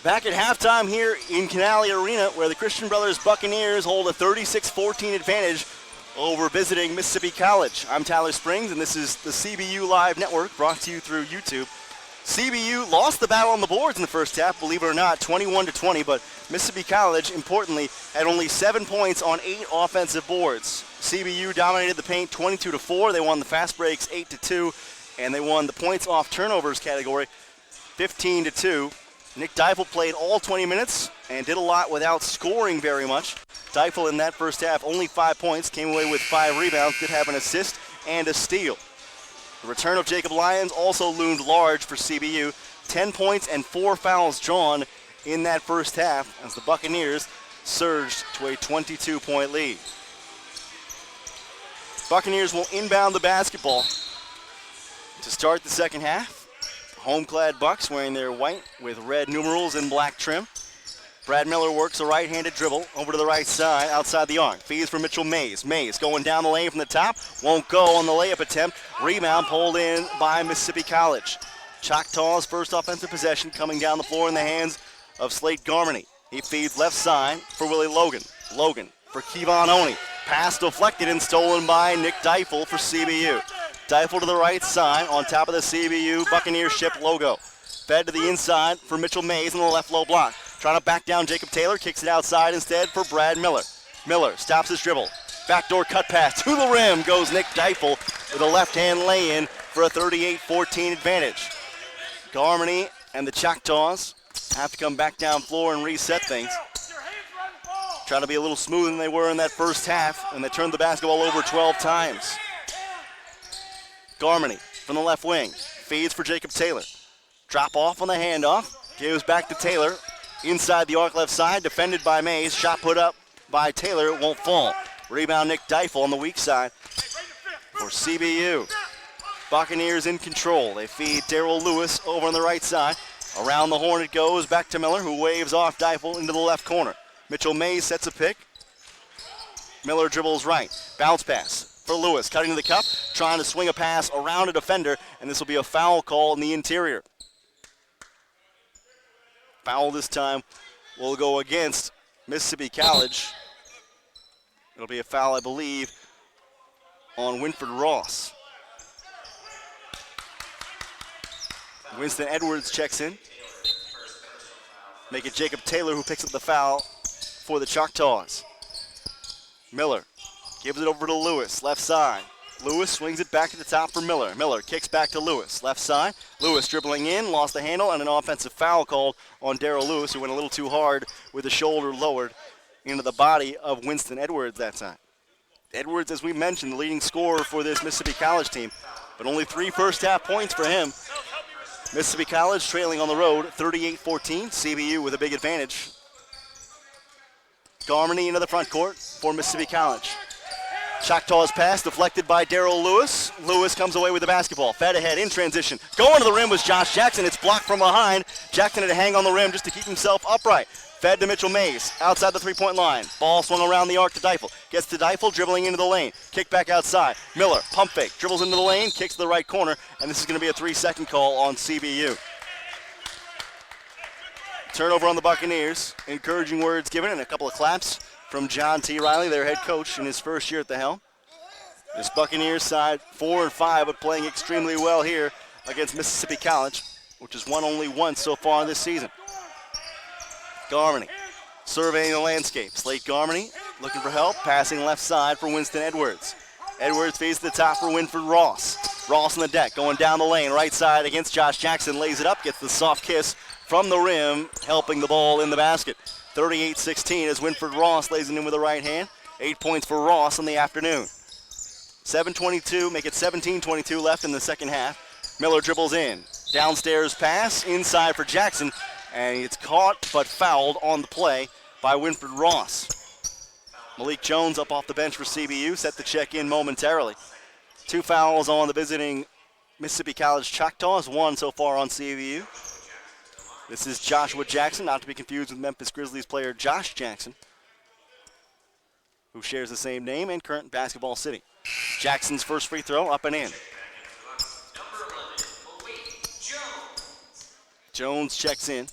Back at halftime here in Canale Arena, where the Christian Brothers Buccaneers hold a 36-14 advantage over visiting Mississippi College. I'm Tyler Springs, and this is the CBU Live Network, brought to you through YouTube. CBU lost the battle on the boards in the first half, believe it or not, 21-20, but Mississippi College, importantly, had only 7 points on 8 offensive boards. CBU dominated the paint 22-4. They won the fast breaks 8-2, and they won the points off turnovers category 15-2. Nick Deifel played all 20 minutes and did a lot without scoring very much. Deifel in that first half, only 5 points, came away with 5 rebounds, did have an assist and a steal. The return of Jacob Lyons also loomed large for CBU. 10 points and 4 fouls drawn in that first half as the Buccaneers surged to a 22-point lead. Buccaneers will inbound the basketball to start the second half. Home-clad Bucks wearing their white with red numerals and black trim. Brad Miller works a right-handed dribble over to the right side outside the arc. Feeds for Mitchell Mays. Mays going down the lane from the top. Won't go on the layup attempt. Rebound pulled in by Mississippi College. Choctaw's first offensive possession coming down the floor in the hands of Slate Garmany. He feeds left side for Willie Logan. Logan for Kevon Oney. Pass deflected and stolen by Nick Deifel for CBU. Deifel to the right side on top of the CBU Buccaneer ship logo. Fed to the inside for Mitchell Mays in the left low block. Trying to back down Jacob Taylor, kicks it outside instead for Brad Miller. Miller stops his dribble. Backdoor cut pass to the rim goes Nick Deifel with a left-hand lay-in for a 38-14 advantage. Garmany and the Choctaws have to come back down floor and reset things. Trying to be a little smoother than they were in that first half, and they turned the basketball over 12 times. Garmany from the left wing, feeds for Jacob Taylor. Drop off on the handoff, gives back to Taylor. Inside the arc left side, defended by Mays. Shot put up by Taylor, it won't fall. Rebound Nick Deifel on the weak side for CBU. Buccaneers in control. They feed Darrell Lewis over on the right side. Around the horn it goes, back to Miller, who waves off Deifel into the left corner. Mitchell Mays sets a pick. Miller dribbles right. Bounce pass for Lewis, cutting to the cup, trying to swing a pass around a defender, and this will be a foul call in the interior. Foul this time will go against Mississippi College. It'll be a foul, I believe, on Winford Ross. Winston Edwards checks in. Make it Jacob Taylor who picks up the foul for the Choctaws. Miller gives it over to Lewis, left side. Lewis swings it back at the top for Miller. Miller kicks back to Lewis, left side. Lewis dribbling in, lost the handle, and an offensive foul called on Darrell Lewis, who went a little too hard with the shoulder lowered into the body of Winston Edwards that time. Edwards, as we mentioned, the leading scorer for this Mississippi College team, but only 3 first-half points for him. Mississippi College trailing on the road, 38-14. CBU with a big advantage. Garmany into the front court for Mississippi College. Choctaws pass deflected by Darrell Lewis. Lewis comes away with the basketball. Fed ahead in transition. Going to the rim was Josh Jackson. It's blocked from behind. Jackson had to hang on the rim just to keep himself upright. Fed to Mitchell Mays outside the three-point line. Ball swung around the arc to Deifel. Gets to Deifel, dribbling into the lane. Kick back outside. Miller, pump fake, dribbles into the lane, kicks to the right corner, and this is going to be a 3-second call on CBU. Turnover on the Buccaneers. Encouraging words given and a couple of claps from John T. Riley, their head coach in his first year at the helm. This Buccaneers side 4-5, but playing extremely well here against Mississippi College, which has won only once so far this season. Garmany surveying the landscape. Slate Garmany looking for help, passing left side for Winston Edwards. Edwards feeds to the top for Winford Ross. Ross on the deck, going down the lane, right side against Josh Jackson, lays it up, gets the soft kiss from the rim, helping the ball in the basket. 38-16 as Winford Ross lays it in with the right hand. 8 points for Ross in the afternoon. 7:22, make it 17:22 left in the second half. Miller dribbles in. Downstairs pass, inside for Jackson, and it's caught but fouled on the play by Winford Ross. Malik Jones up off the bench for CBU, set to check in momentarily. 2 fouls on the visiting Mississippi College Choctaws, 1 so far on CBU. This is Joshua Jackson, not to be confused with Memphis Grizzlies player Josh Jackson, who shares the same name and current Basketball City. Jackson's first free throw up and in. Jones checks in.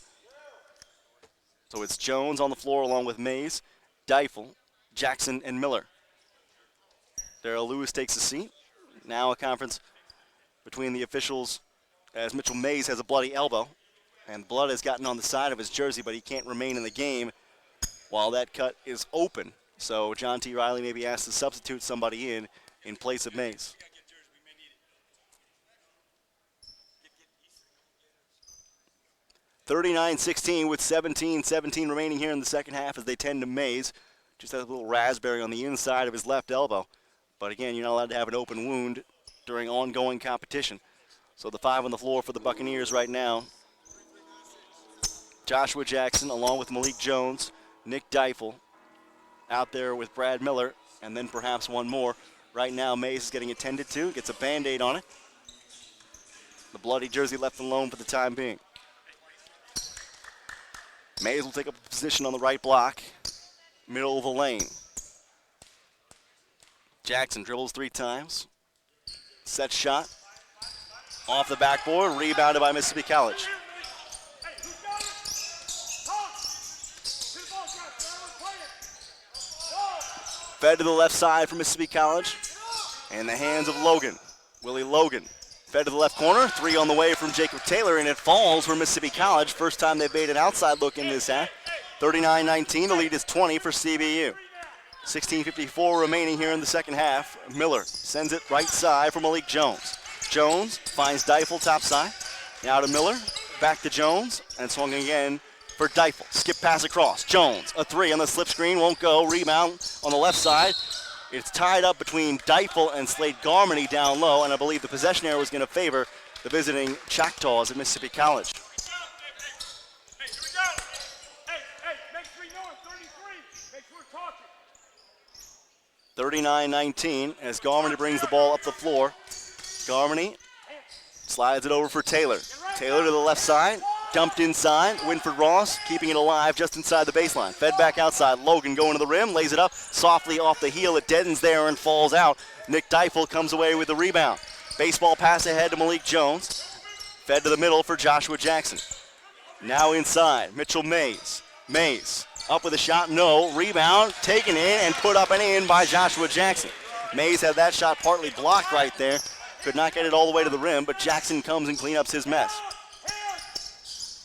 So it's Jones on the floor along with Mays, Deifel, Jackson, and Miller. Darrell Lewis takes a seat. Now a conference between the officials as Mitchell Mays has a bloody elbow. And blood has gotten on the side of his jersey, but he can't remain in the game while that cut is open. So John T. Riley may be asked to substitute somebody in place of Mays. (39-16) with 17-17 remaining here in the second half as they tend to Mays. Just has a little raspberry on the inside of his left elbow. But again, you're not allowed to have an open wound during ongoing competition. So the 5 on the floor for the Buccaneers right now. Joshua Jackson along with Malik Jones, Nick Deifel out there with Brad Miller, and then perhaps one more. Right now, Mays is getting attended to, gets a Band-Aid on it. The bloody jersey left alone for the time being. Mays will take up a position on the right block, middle of the lane. Jackson dribbles 3 times. Set shot. Off the backboard, rebounded by Mississippi College. Fed to the left side for Mississippi College. In the hands of Logan. Willie Logan. Fed to the left corner. 3 on the way from Jacob Taylor, and it falls for Mississippi College. First time they've made an outside look in this half. 39-19, the lead is 20 for CBU. 16:54 remaining here in the second half. Miller sends it right side for Malik Jones. Jones finds Deifel top side. Now to Miller, back to Jones, and swung again for Deifel. Skip pass across. Jones, a 3 on the slip screen, won't go. Rebound on the left side. It's tied up between Deifel and Slade Garmany down low, and I believe the possession error was going to favor the visiting Choctaws at Mississippi College. Hey, here we go. Hey, make sure you know it's 33. Make sure we're talking. 39-19 as Garmany brings the ball up the floor. Garmany slides it over for Taylor. Taylor to the left side, dumped inside. Winford Ross keeping it alive just inside the baseline. Fed back outside. Logan going to the rim, lays it up softly off the heel. It deadens there and falls out. Nick Deifel comes away with the rebound. Baseball pass ahead to Malik Jones. Fed to the middle for Joshua Jackson. Now inside, Mitchell Mays. Mays up with a shot, no. Rebound, taken in and put up and in by Joshua Jackson. Mays had that shot partly blocked right there. Could not get it all the way to the rim, but Jackson comes and cleanups his mess.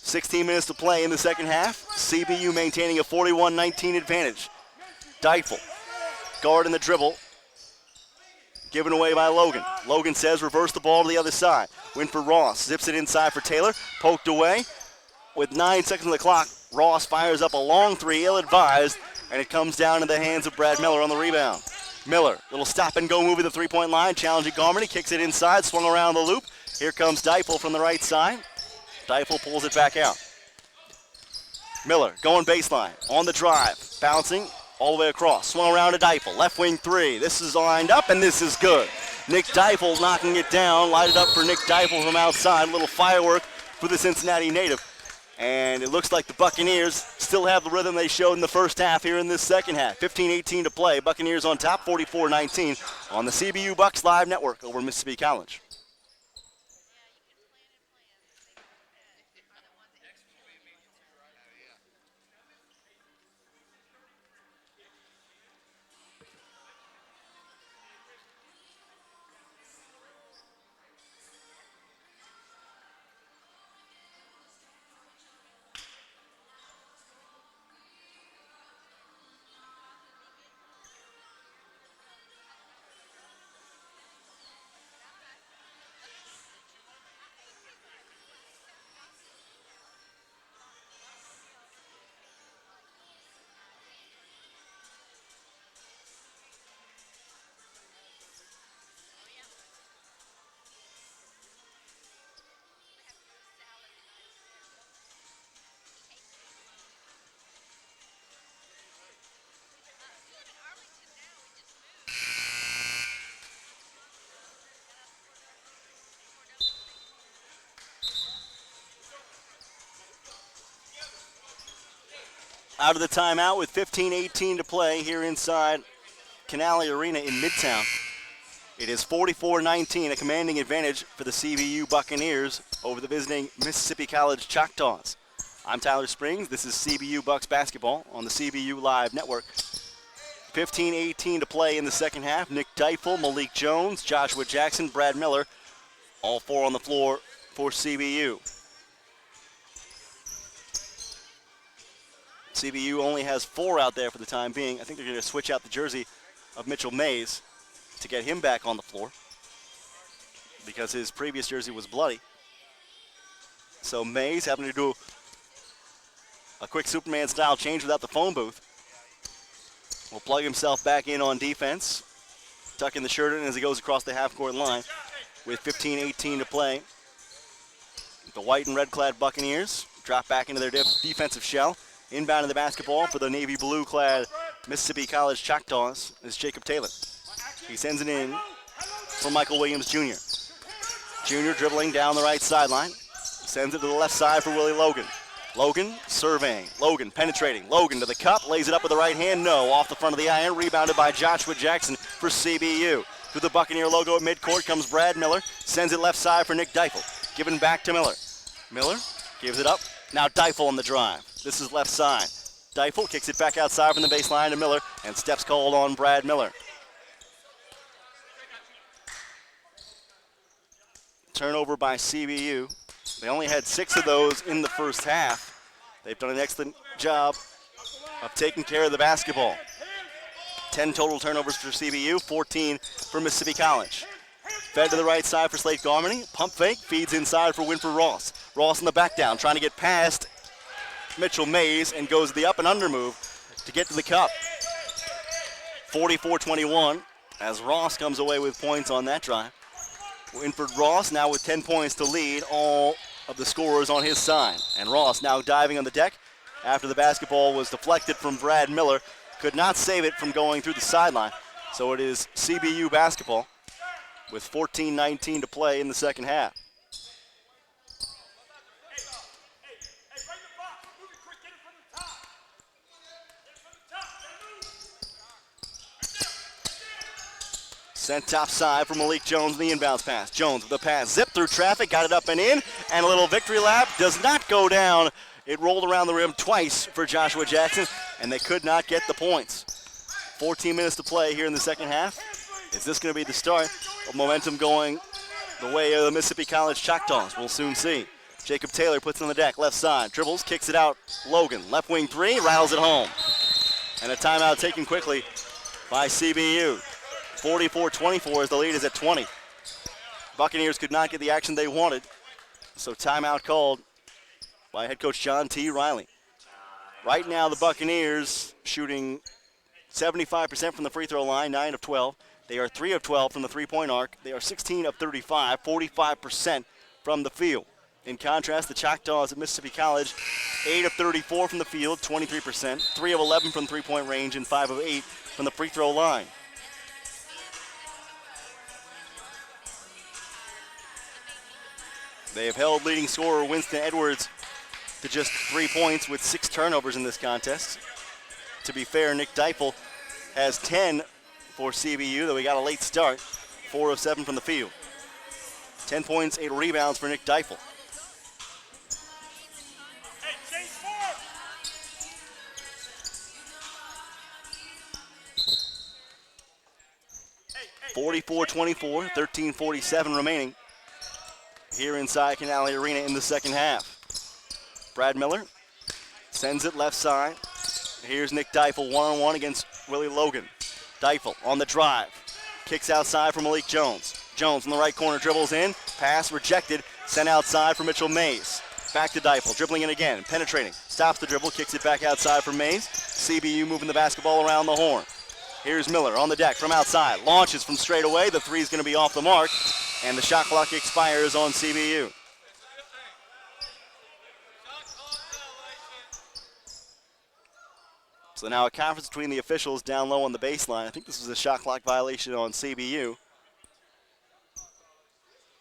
16 minutes to play in the second half. CBU maintaining a 41-19 advantage. Deifel, guard in the dribble. Given away by Logan. Logan says reverse the ball to the other side. Winford Ross zips it inside for Taylor. Poked away. With 9 seconds on the clock, Ross fires up a long 3, ill-advised, and it comes down to the hands of Brad Miller on the rebound. Miller, little stop and go move at the 3-point line, challenging Garmany, kicks it inside, swung around the loop. Here comes Deifel from the right side. Deifel pulls it back out. Miller going baseline, on the drive, bouncing all the way across, swung around to Deifel, left wing 3. This is lined up and this is good. Nick Deifel knocking it down, lighted up for Nick Deifel from outside, a little firework for the Cincinnati native. And it looks like the Buccaneers still have the rhythm they showed in the first half here in this second half. 15-18 to play. Buccaneers on top, 44-19 on the CBU Bucks Live Network over Mississippi College. Out of the timeout with 15-18 to play here inside Canale Arena in Midtown. It is 44-19, a commanding advantage for the CBU Buccaneers over the visiting Mississippi College Choctaws. I'm Tyler Springs. This is CBU Bucks basketball on the CBU Live Network. 15-18 to play in the second half. Nick Deifel, Malik Jones, Joshua Jackson, Brad Miller, all 4 on the floor for CBU. CBU only has 4 out there for the time being. I think they're going to switch out the jersey of Mitchell Mays to get him back on the floor because his previous jersey was bloody. So Mays having to do a quick Superman-style change without the phone booth. Will plug himself back in on defense, tucking the shirt in as he goes across the half-court line with 15-18 to play. The white and red-clad Buccaneers drop back into their defensive shell. Inbound in the basketball for the navy blue-clad Mississippi College Choctaws is Jacob Taylor. He sends it in for Michael Williams Jr. Jr. dribbling down the right sideline. Sends it to the left side for Willie Logan. Logan surveying. Logan penetrating. Logan to the cup. Lays it up with the right hand. No. Off the front of the iron. Rebounded by Joshua Jackson for CBU. Through the Buccaneer logo at midcourt comes Brad Miller. Sends it left side for Nick Deifel. Given back to Miller. Miller gives it up. Now Deifel on the drive. This is left side. Deifel kicks it back outside from the baseline to Miller. And steps called on Brad Miller. Turnover by CBU. They only had 6 of those in the first half. They've done an excellent job of taking care of the basketball. 10 total turnovers for CBU, 14 for Mississippi College. Fed to the right side for Slate Garmany. Pump fake, feeds inside for Winford Ross. Ross in the back down, trying to get past Mitchell Mays and goes the up and under move to get to the cup. 44-21 as Ross comes away with points on that drive. Winford Ross now with 10 points to lead all of the scorers on his side. And Ross now diving on the deck after the basketball was deflected from Brad Miller. Could not save it from going through the sideline. So it is CBU basketball with 14-19 to play in the second half. Sent top side for Malik Jones, the inbounds pass. Jones with the pass, zip through traffic, got it up and in, and a little victory lap. Does not go down. It rolled around the rim twice for Joshua Jackson, and they could not get the points. 14 minutes to play here in the second half. Is this going to be the start of momentum going the way of the Mississippi College Choctaws? We'll soon see. Jacob Taylor puts it on the deck, left side, dribbles, kicks it out. Logan, left wing three, rattles it home. And a timeout taken quickly by CBU. 44-24 as the lead is at 20. Buccaneers could not get the action they wanted, so timeout called by head coach John T. Riley. Right now the Buccaneers shooting 75% from the free throw line, 9 of 12. They are 3 of 12 from the three-point arc. They are 16 of 35, 45% from the field. In contrast, the Choctaws at Mississippi College, 8 of 34 from the field, 23%, 3 of 11 from three-point range, and 5 of 8 from the free throw line. They have held leading scorer Winston Edwards to just 3 points with 6 turnovers in this contest. To be fair, Nick Deifel has 10 for CBU, though he got a late start, 4 of 7 from the field. 10 points, 8 rebounds for Nick Deifel. Hey, change 4. 44-24, 13:47 remaining here inside Canale Arena in the second half. Brad Miller sends it left side. Here's Nick Deifel one-on-one against Willie Logan. Deifel on the drive. Kicks outside for Malik Jones. Jones in the right corner dribbles in. Pass rejected. Sent outside for Mitchell Mays. Back to Deifel, dribbling in again, penetrating. Stops the dribble, kicks it back outside for Mays. CBU moving the basketball around the horn. Here's Miller on the deck from outside. Launches from straight away. The three is going to be off the mark. And the shot clock expires on CBU. So now a conference between the officials down low on the baseline. I think this was a shot clock violation on CBU.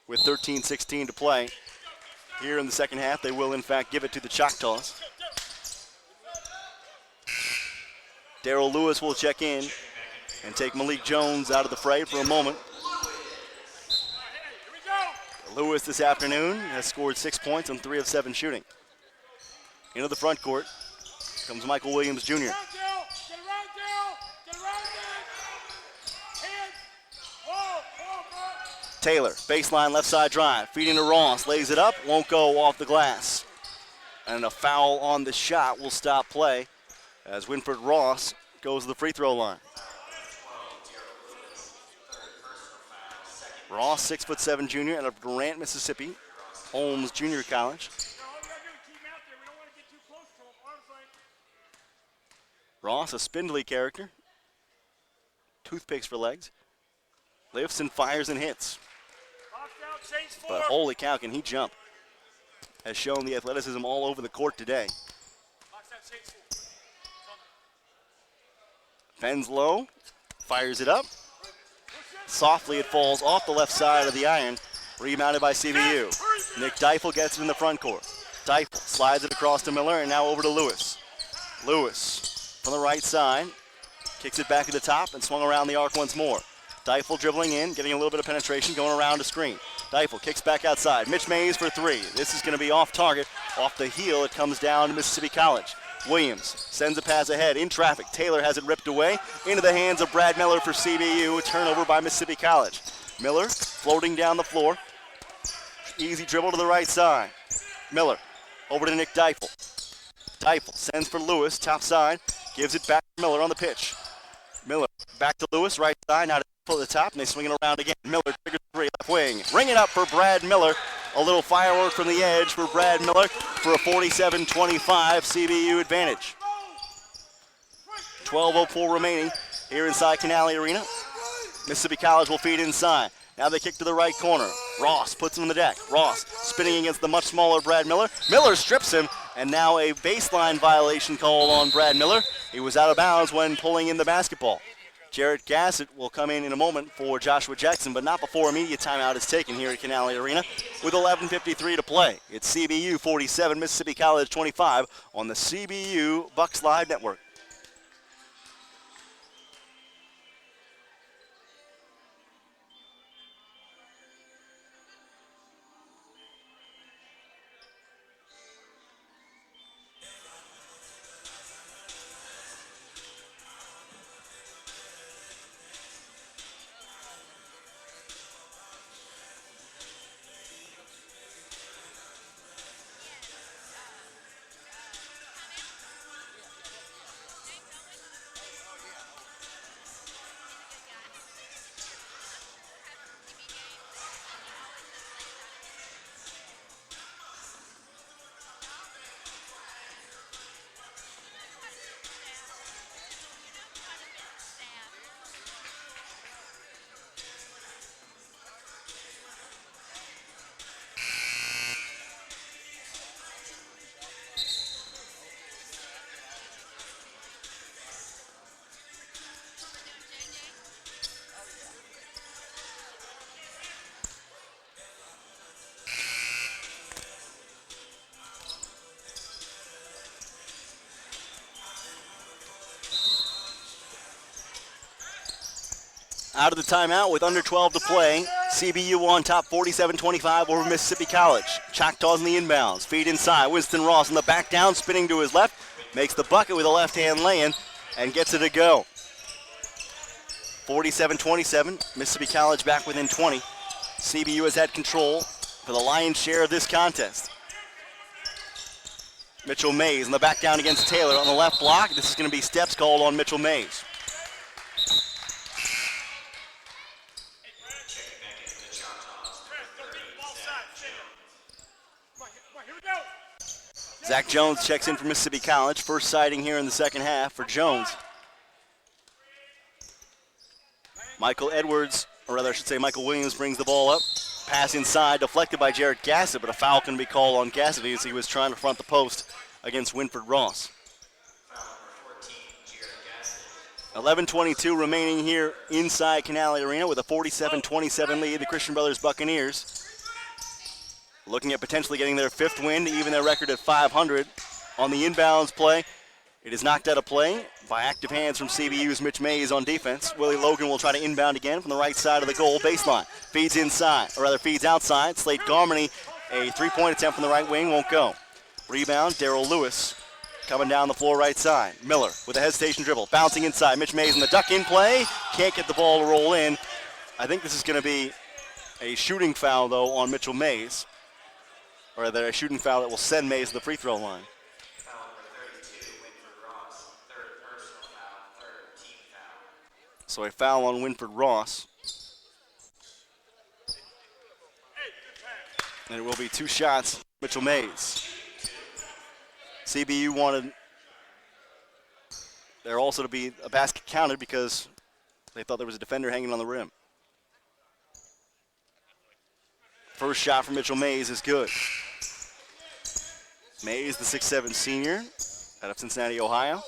With 13:16 to play. Here in the second half, they will in fact give it to the Choctaws. Darrell Lewis will check in and take Malik Jones out of the fray for a moment. Lewis this afternoon has scored 6 points on 3 of 7 shooting. Into the front court comes Michael Williams Jr. Taylor, baseline left side drive, feeding to Ross, lays it up, won't go off the glass. And a foul on the shot will stop play as Winford Ross goes to the free throw line. Ross, 6'7" junior out of Durant, Mississippi, Holmes Junior College. Ross, a spindly character. Toothpicks for legs. Lifts and fires and hits. But holy cow, can he jump. Has shown the athleticism all over the court today. Fens low, fires it up. Softly it falls off the left side of the iron. Rebounded by CBU. Nick Deifel gets it in the front court. Deifel slides it across to Miller and now over to Lewis. Lewis from the right side. Kicks it back to the top and swung around the arc once more. Deifel dribbling in, getting a little bit of penetration, going around a screen. Deifel kicks back outside. Mitch Mays for three. This is going to be off target. Off the heel, it comes down to Mississippi College. Williams sends a pass ahead in traffic. Taylor has it ripped away into the hands of Brad Miller for CBU. A turnover by Mississippi College. Miller floating down the floor. Easy dribble to the right side. Miller over to Nick Deifel. Deifel sends for Lewis, top side. Gives it back to Miller on the pitch. Miller back to Lewis, right side. Now to Deifel at the top, and they swing it around again. Miller triggers three, left wing. Ring it up for Brad Miller. A little firework from the edge for Brad Miller for a 47-25 CBU advantage. 12:04 remaining here inside Canale Arena. Mississippi College will feed inside. Now they kick to the right corner. Ross puts him on the deck. Ross spinning against the much smaller Brad Miller. Miller strips him, and now a baseline violation call on Brad Miller. He was out of bounds when pulling in the basketball. Jarrett Gassett will come in a moment for Joshua Jackson, but not before immediate timeout is taken here at Canale Arena with 11:53 to play. It's CBU 47, Mississippi College 25 on the CBU Bucks Live Network. Out of the timeout with under 12 to play. CBU on top 47-25 over Mississippi College. Choctaws in the inbounds. Feed inside. Winston Ross in the back down, spinning to his left. Makes the bucket with a left-hand lay-in and gets it to go. 47-27. Mississippi College back within 20. CBU has had control for the lion's share of this contest. Mitchell Mays in the back down against Taylor on the left block. This is going to be steps called on Mitchell Mays. Zach Jones checks in for Mississippi College. First sighting here in the second half for Jones. Michael Edwards, or rather I should say Michael Williams, brings the ball up. Pass inside, deflected by Jarrett Gassett, but a foul can be called on Gassett as he was trying to front the post against Winford Ross. 11:22 remaining here inside Canale Arena with a 47-27 lead. The Christian Brothers Buccaneers looking at potentially getting their fifth win to even their record at 500. On the inbounds play, it is knocked out of play by active hands from CBU's Mitch Mays on defense. Willie Logan will try to inbound again from the right side of the goal baseline. Feeds inside, or rather feeds outside. Slade Garmany, a three-point attempt from the right wing, won't go. Rebound, Darrell Lewis coming down the floor right side. Miller with a hesitation dribble, bouncing inside. Mitch Mays in the duck-in play. Can't get the ball to roll in. I think this is going to be a shooting foul, though, on Mitchell Mays. Or rather, a shooting foul that will send Mays to the free throw line. Foul number 32, Winford Ross. Third personal foul, third team foul. So a foul on Winford Ross. And it will be two shots, Mitchell Mays. CBU wanted there also to be a basket counted because they thought there was a defender hanging on the rim. First shot from Mitchell Mays is good. Mays, the 6'7" senior out of Cincinnati, Ohio.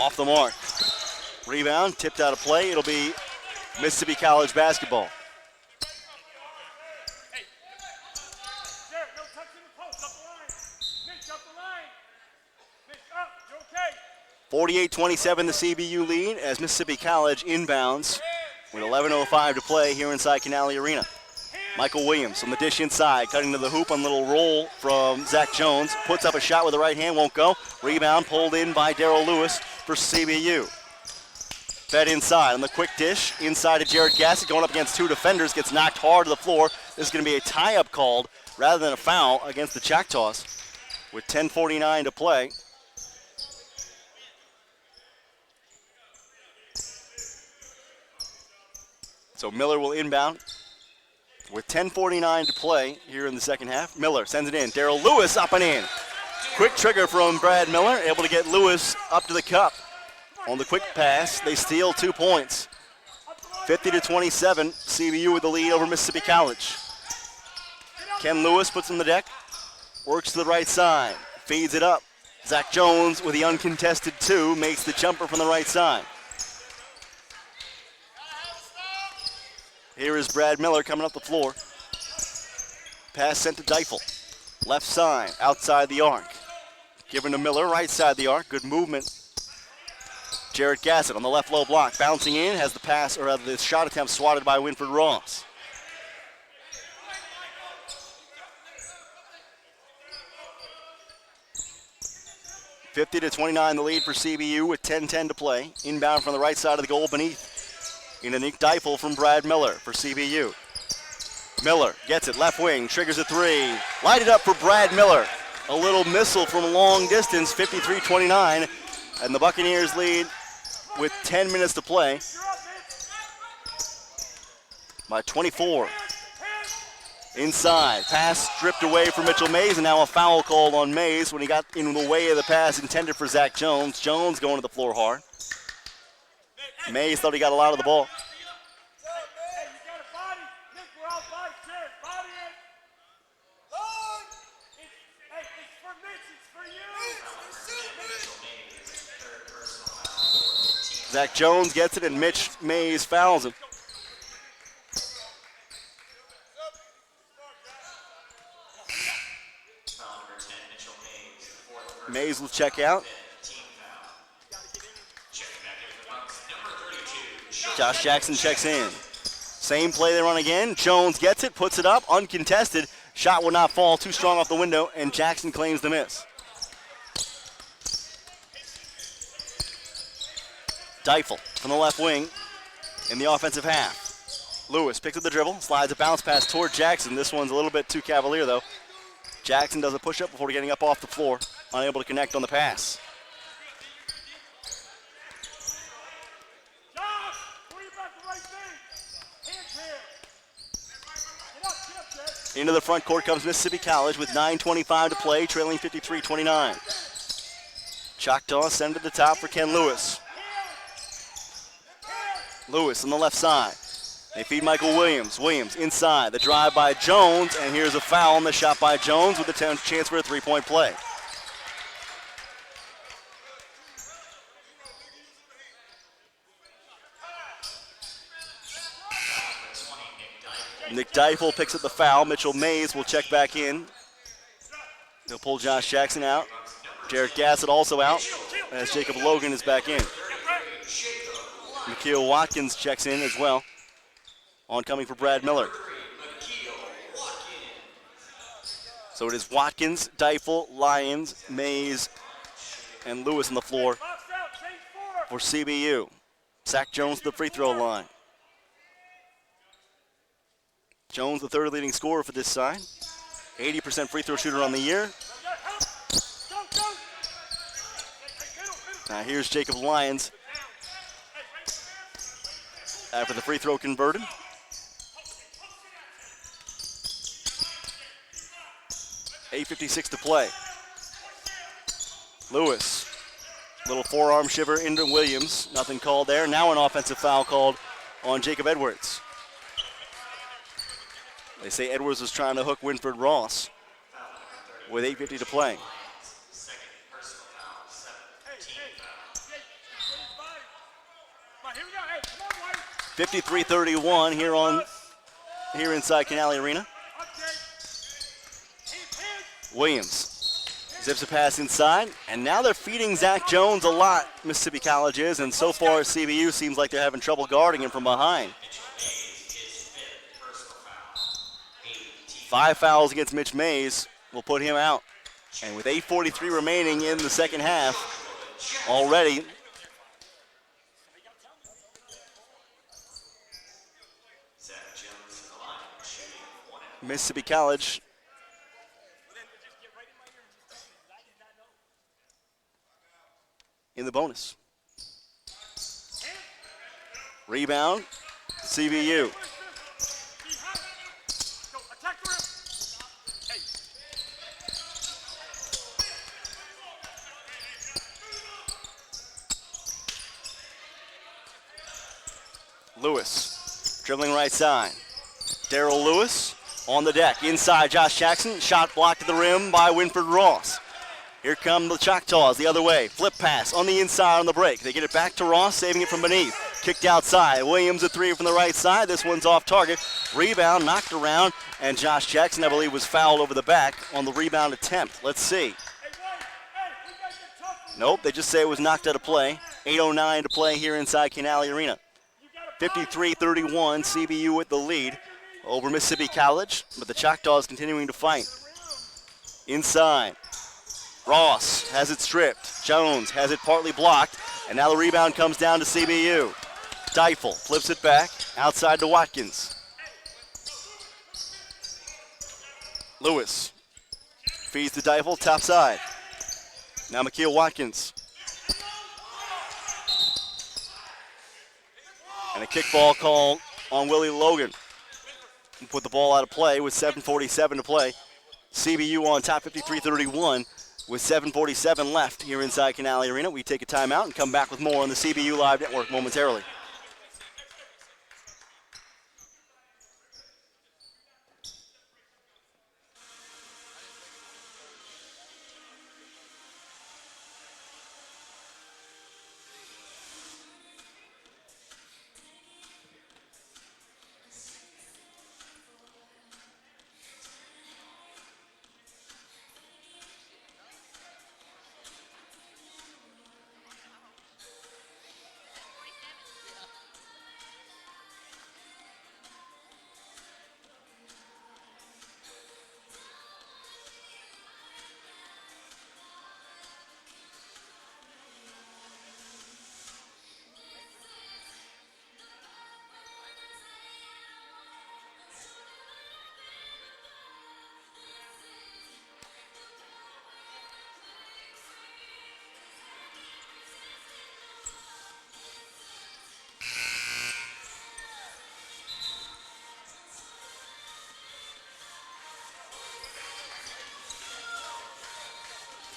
Off the mark. Rebound, tipped out of play. It'll be Mississippi College basketball. Hey, Jared, no touching the post, up the line. Mitch, up the line. Mitch, up, you okay? 48-27 the CBU lead as Mississippi College inbounds with 11:05 to play here inside Canale Arena. Michael Williams on the dish inside, cutting to the hoop on a little roll from Zach Jones. Puts up a shot with the right hand, won't go. Rebound pulled in by Darrell Lewis for CBU. Fed inside on the quick dish, inside to Jared Gassett, going up against two defenders, gets knocked hard to the floor. This is going to be a tie-up called rather than a foul against the Choctaws with 10:49 to play. So Miller will inbound with 10:49 to play here in the second half. Miller sends it in. Darrell Lewis up and in. Quick trigger from Brad Miller, able to get Lewis up to the cup. On the quick pass, they steal 2 points. 50-27, CBU with the lead over Mississippi College. Ken Lewis puts on the deck, works to the right side, feeds it up. Zach Jones with the uncontested 2, makes the jumper from the right side. Here is Brad Miller coming up the floor. Pass sent to Deifel. Left side, outside the arc. Given to Miller, right side of the arc. Good movement. Jared Gassett on the left low block. Bouncing in, has the pass, or rather the shot attempt swatted by Winford Ross. (50-29) the lead for CBU with 10:10 to play. Inbound from the right side of the goal beneath. In a Nick Deifel from Brad Miller for CBU. Miller gets it, left wing, triggers a 3. Lighted up for Brad Miller. A little missile from a long distance, 53-29. And the Buccaneers lead with 10 minutes to play by 24. Inside, pass stripped away from Mitchell Mays, and now a foul called on Mays when he got in the way of the pass intended for Zach Jones. Jones going to the floor hard. Mays thought he got a lot of the ball. Hey, you got a body. Nick, we're outside. Jared, body it. It's for Mitch. It's for you. Zach Jones gets it, and Mitch Mays fouls him. Foul number 10, Mitchell Mays, the fourth person. Mays will check out. Team foul. Checking back in for the Bucks, number 32. Josh Jackson checks in. Same play they run again. Jones gets it, puts it up, uncontested. Shot will not fall, too strong off the window, and Jackson claims the miss. Deifel from the left wing in the offensive half. Lewis picks up the dribble, slides a bounce pass toward Jackson. This one's a little bit too cavalier, though. Jackson does a push-up before getting up off the floor, unable to connect on the pass. Josh, worry about the right thing. Hands here. Get up, Jared. Into the front court comes Mississippi College with 9:25 to play, trailing 53-29. Choctaw send to the top for Ken Lewis. Lewis on the left side. They feed Michael Williams. Williams inside. The drive by Jones, and here's a foul on the shot by Jones with a chance for a three-point play. Nick Deifel picks up the foul. Mitchell Mays will check back in. They'll pull Josh Jackson out. Jared Gassett also out as Jacob Logan is back in. Nikhil Watkins checks in as well. Oncoming for Brad Miller. So it is Watkins, Deifel, Lyons, Mays, and Lewis on the floor for CBU. Zach Jones to the free throw line. Jones, the third leading scorer for this side. 80% free throw shooter on the year. Now here's Jacob Lyons after the free throw converted. .856 to play. Lewis, little forearm shiver into Williams. Nothing called there. Now an offensive foul called on Jacob Edwards. They say Edwards was trying to hook Winford Ross with 8:50 to play. here we go. Hey, come on, White. 53-31 here inside Canale Arena. Williams zips a pass inside, and now they're feeding Zach Jones a lot, Mississippi College is, and so far CBU seems like they're having trouble guarding him from behind. 5 fouls against Mitch Mays will put him out. And with 8:43 remaining in the second half already, Mississippi College in the bonus. Rebound, CBU. Lewis, dribbling right side. Darrell Lewis on the deck. Inside, Josh Jackson. Shot blocked at the rim by Winford Ross. Here come the Choctaws the other way. Flip pass on the inside on the break. They get it back to Ross, saving it from beneath. Kicked outside. Williams a three from the right side. This one's off target. Rebound, knocked around, and Josh Jackson, I believe, was fouled over the back on the rebound attempt. Let's see. Nope, they just say it was knocked out of play. 8:09 to play here inside Canale Arena. 53-31, CBU with the lead over Mississippi College, but the Choctaws continuing to fight. Inside, Ross has it stripped. Jones has it partly blocked, and now the rebound comes down to CBU. Deifel flips it back, outside to Watkins. Lewis feeds to Deifel, top side. Now McKeel Watkins. And a kickball call on Willie Logan. Put the ball out of play with 7:47 to play. CBU on top 53-31 with 7:47 left here inside Canale Arena. We take a timeout and come back with more on the CBU Live Network momentarily.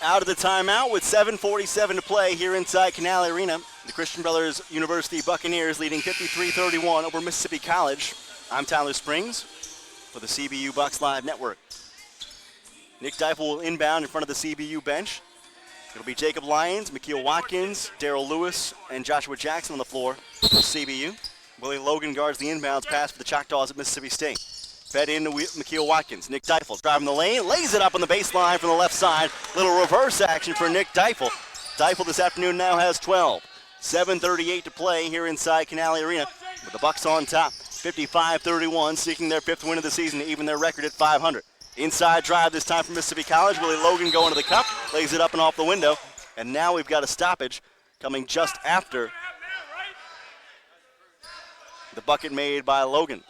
Out of the timeout with 7:47 to play here inside Canale Arena. The Christian Brothers University Buccaneers leading 53-31 over Mississippi College. I'm Tyler Springs for the CBU Bucks Live Network. Nick Deifel will inbound in front of the CBU bench. It'll be Jacob Lyons, McKeel Watkins, Darrell Lewis, and Joshua Jackson on the floor for CBU. Willie Logan guards the inbounds pass for the Choctaws at Mississippi State. Fed into McKeel Watkins. Nick Deifel driving the lane, lays it up on the baseline from the left side. Little reverse action for Nick Deifel. Deifel this afternoon now has 12. 7:38 to play here inside Canale Arena with the Bucks on top. 55-31, seeking their 5th win of the season to even their record at 500. Inside drive this time from Mississippi College. Willie Logan going to the cup, lays it up and off the window. And now we've got a stoppage coming just after the bucket made by Logan.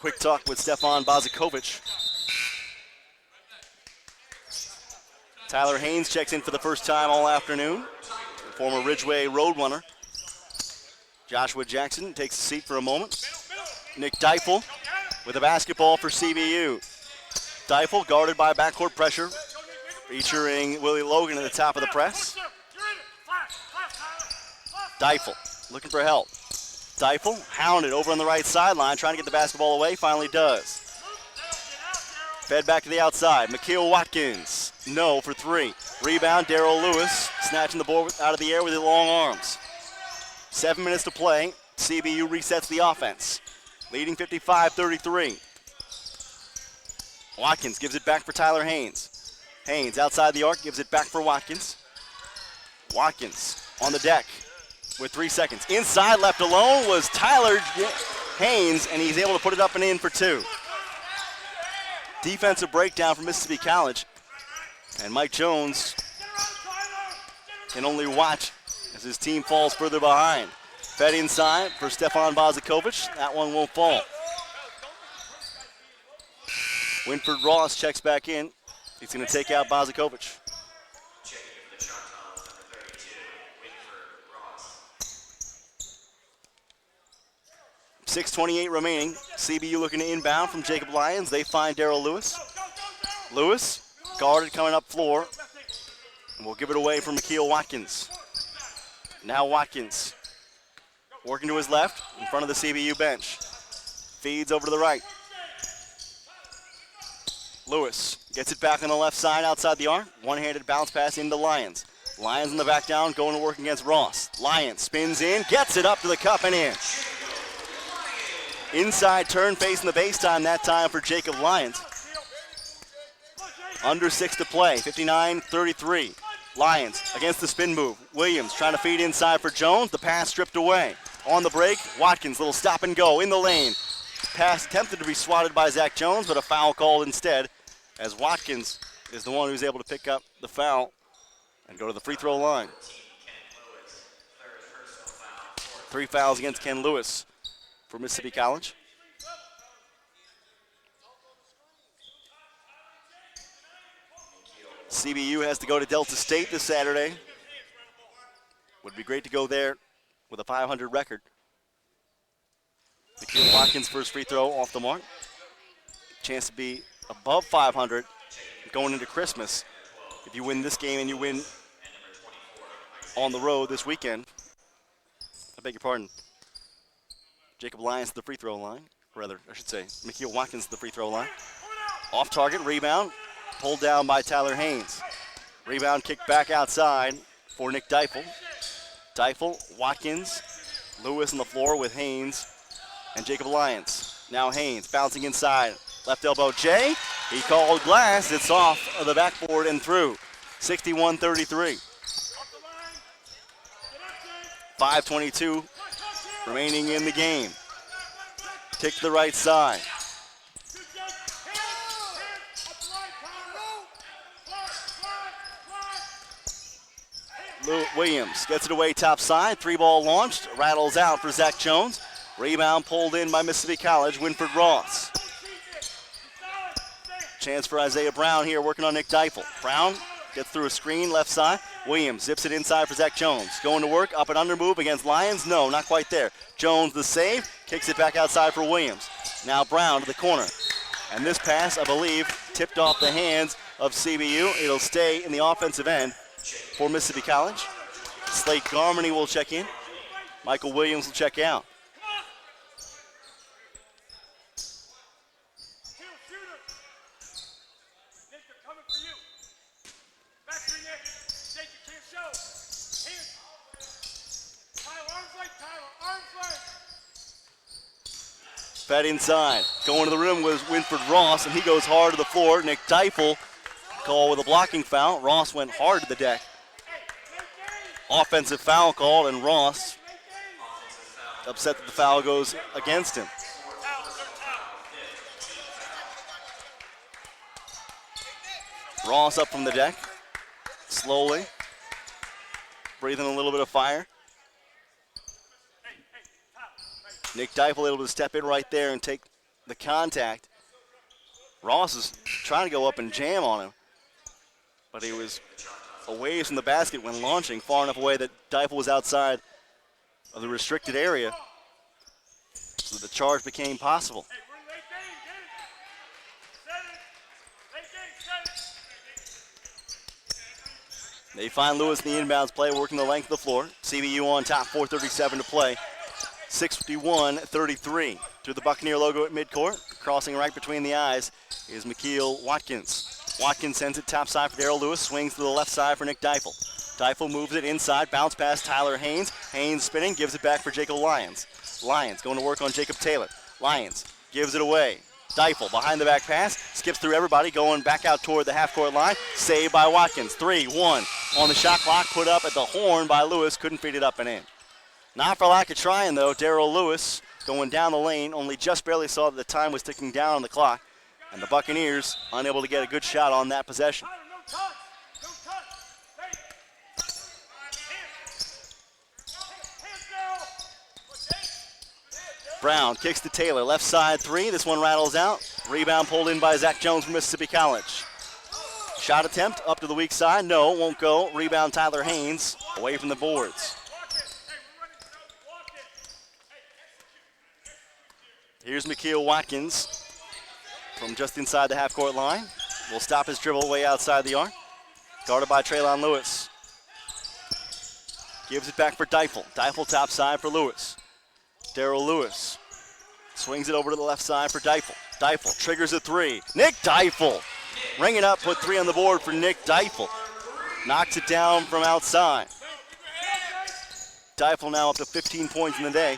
Quick talk with Stefan Bozakovic. Tyler Haynes checks in for the first time all afternoon. The former Ridgeway Roadrunner. Joshua Jackson takes a seat for a moment. Nick Deifel with a basketball for CBU. Deifel guarded by backcourt pressure, featuring Willie Logan at the top of the press. Deifel looking for help. Deifel hounded over on the right sideline, trying to get the basketball away, finally does. Fed back to the outside. McKeel Watkins, no for 3. Rebound, Darrell Lewis snatching the ball out of the air with his long arms. 7 minutes to play. CBU resets the offense, leading 55-33. Watkins gives it back for Tyler Haynes. Haynes outside the arc, gives it back for Watkins. Watkins on the deck with 3 seconds. Inside, left alone, was Tyler Haynes, and he's able to put it up and in for 2. Defensive breakdown from Mississippi College. And Mike Jones can only watch as his team falls further behind. Fed inside for Stefan Bozakovic. That one won't fall. Winford Ross checks back in. He's going to take out Bozakovic. Checking for the Choctaws, number 32, Winford Ross. 6:28 remaining. CBU looking to inbound from Jacob Lyons. They find Darrell Lewis. Lewis guarded coming up floor. And we'll give it away for McKeel Watkins. Now Watkins working to his left in front of the CBU bench. Feeds over to the right. Lewis gets it back on the left side outside the arc. One-handed bounce pass into Lyons. Lyons in the back down, going to work against Ross. Lyons spins in, gets it up to the cup and in. Inside turn facing the baseline that time for Jacob Lyons. Under 6 to play, 59-33. Lyons against the spin move. Williams trying to feed inside for Jones. The pass stripped away. On the break, Watkins, little stop and go in the lane. Pass attempted to be swatted by Zach Jones, but a foul called instead, as Watkins is the one who's able to pick up the foul and go to the free throw line. 3 fouls against Ken Lewis for Mississippi College. CBU has to go to Delta State this Saturday. Would be great to go there with a 500 record. McKeel Watkins' first free throw off the mark. Chance to be above 500 going into Christmas if you win this game and you win on the road this weekend. I beg your pardon. Jacob Lyons to the free throw line. Rather, I should say, McKeel Watkins to the free throw line. Off target, rebound. Pulled down by Tyler Haynes. Rebound kicked back outside for Nick Deifel. Deifel, Watkins, Lewis on the floor with Haynes and Jacob Lyons. Now Haynes bouncing inside. Left elbow Jay. He called glass. It's off of the backboard and through. 61-33. 5:22 remaining in the game. Tick to the right side. Williams gets it away top side. 3-ball launched. Rattles out for Zach Jones. Rebound pulled in by Mississippi College. Winford Ross. Chance for Isaiah Brown here working on Nick Deifel. Brown gets through a screen left side. Williams zips it inside for Zach Jones. Going to work. Up and under move against Lyons. No, not quite there. Jones the save. Kicks it back outside for Williams. Now Brown to the corner. And this pass, I believe, tipped off the hands of CBU. It'll stay in the offensive end for Mississippi College. Slate Garmany will check in. Michael Williams will check out. Fed inside. Going to the rim was Winford Ross, and he goes hard to the floor. Nick Deifel called with a blocking foul. Ross went hard to the deck. Offensive foul called, and Ross upset that the foul goes against him. Ross up from the deck, slowly, breathing a little bit of fire. Nick Deifel able to step in right there and take the contact. Ross is trying to go up and jam on him, but he was away from the basket when launching, far enough away that Deifel was outside of the restricted area, so the charge became possible. They find Lewis in the inbounds play, working the length of the floor. CBU on top, 4:37 to play. 61-33. Through the Buccaneer logo at midcourt. Crossing right between the eyes is McKeel Watkins. Watkins sends it top side for Darrell Lewis. Swings to the left side for Nick Deifel. Teifel moves it inside, bounce past Tyler Haynes. Haynes spinning, gives it back for Jacob Lyons. Lyons going to work on Jacob Taylor. Lyons gives it away. Teifel behind the back pass, skips through everybody, going back out toward the half-court line. Saved by Watkins. 3-1 on the shot clock, put up at the horn by Lewis. Couldn't feed it up and in. Not for lack of trying, though. Darrell Lewis going down the lane, only just barely saw that the time was ticking down on the clock. And the Buccaneers unable to get a good shot on that possession. Brown kicks to Taylor, left side three. This one rattles out. Rebound pulled in by Zach Jones from Mississippi College. Shot attempt up to the weak side. No, won't go. Rebound Tyler Haynes away from the boards. Here's Mikhail Watkins from just inside the half-court line. Will stop his dribble way outside the arc. Guarded by Traylon Lewis. Gives it back for Teifel. Teifel top side for Lewis. Darrell Lewis swings it over to the left side for Teifel. Teifel triggers a three. Nick Teifel. Ring it up, put three on the board for Nick Teifel. Knocks it down from outside. Teifel now up to 15 points in the day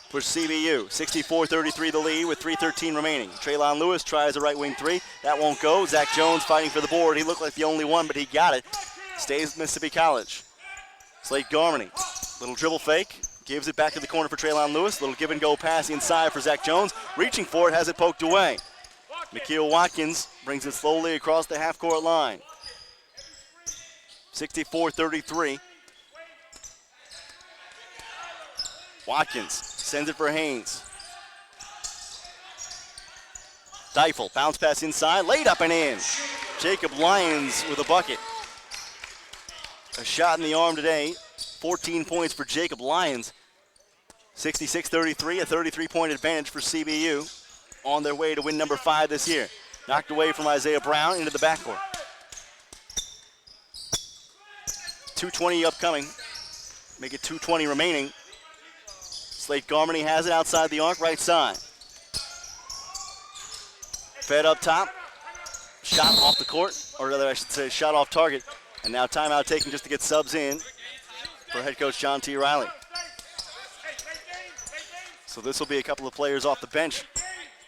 for CBU. 64-33 the lead with 3:13 remaining. Traylon Lewis tries a right wing three. That won't go. Zach Jones fighting for the board. He looked like the only one, but he got it. Stays with Mississippi College. Slade Garmany. Little dribble fake. Gives it back to the corner for Traylon Lewis. Little give and go pass inside for Zach Jones. Reaching for it, has it poked away. Mikhail Watkins brings it slowly across the half-court line. 64-33. Watkins sends it for Haynes. Teifel, bounce pass inside, laid up and in. Jacob Lyons with a bucket. A shot in the arm today. 14 points for Jacob Lyons. 66-33, a 33-point advantage for CBU on their way to win number 5 this year. Knocked away from Isaiah Brown into the backcourt. 2:20 upcoming. Make it 2:20 remaining. Slade Garmany has it outside the arc, right side. Fed up top. Shot off the court, or rather I should say shot off target. And now timeout taken just to get subs in for head coach John T. Riley. So this will be a couple of players off the bench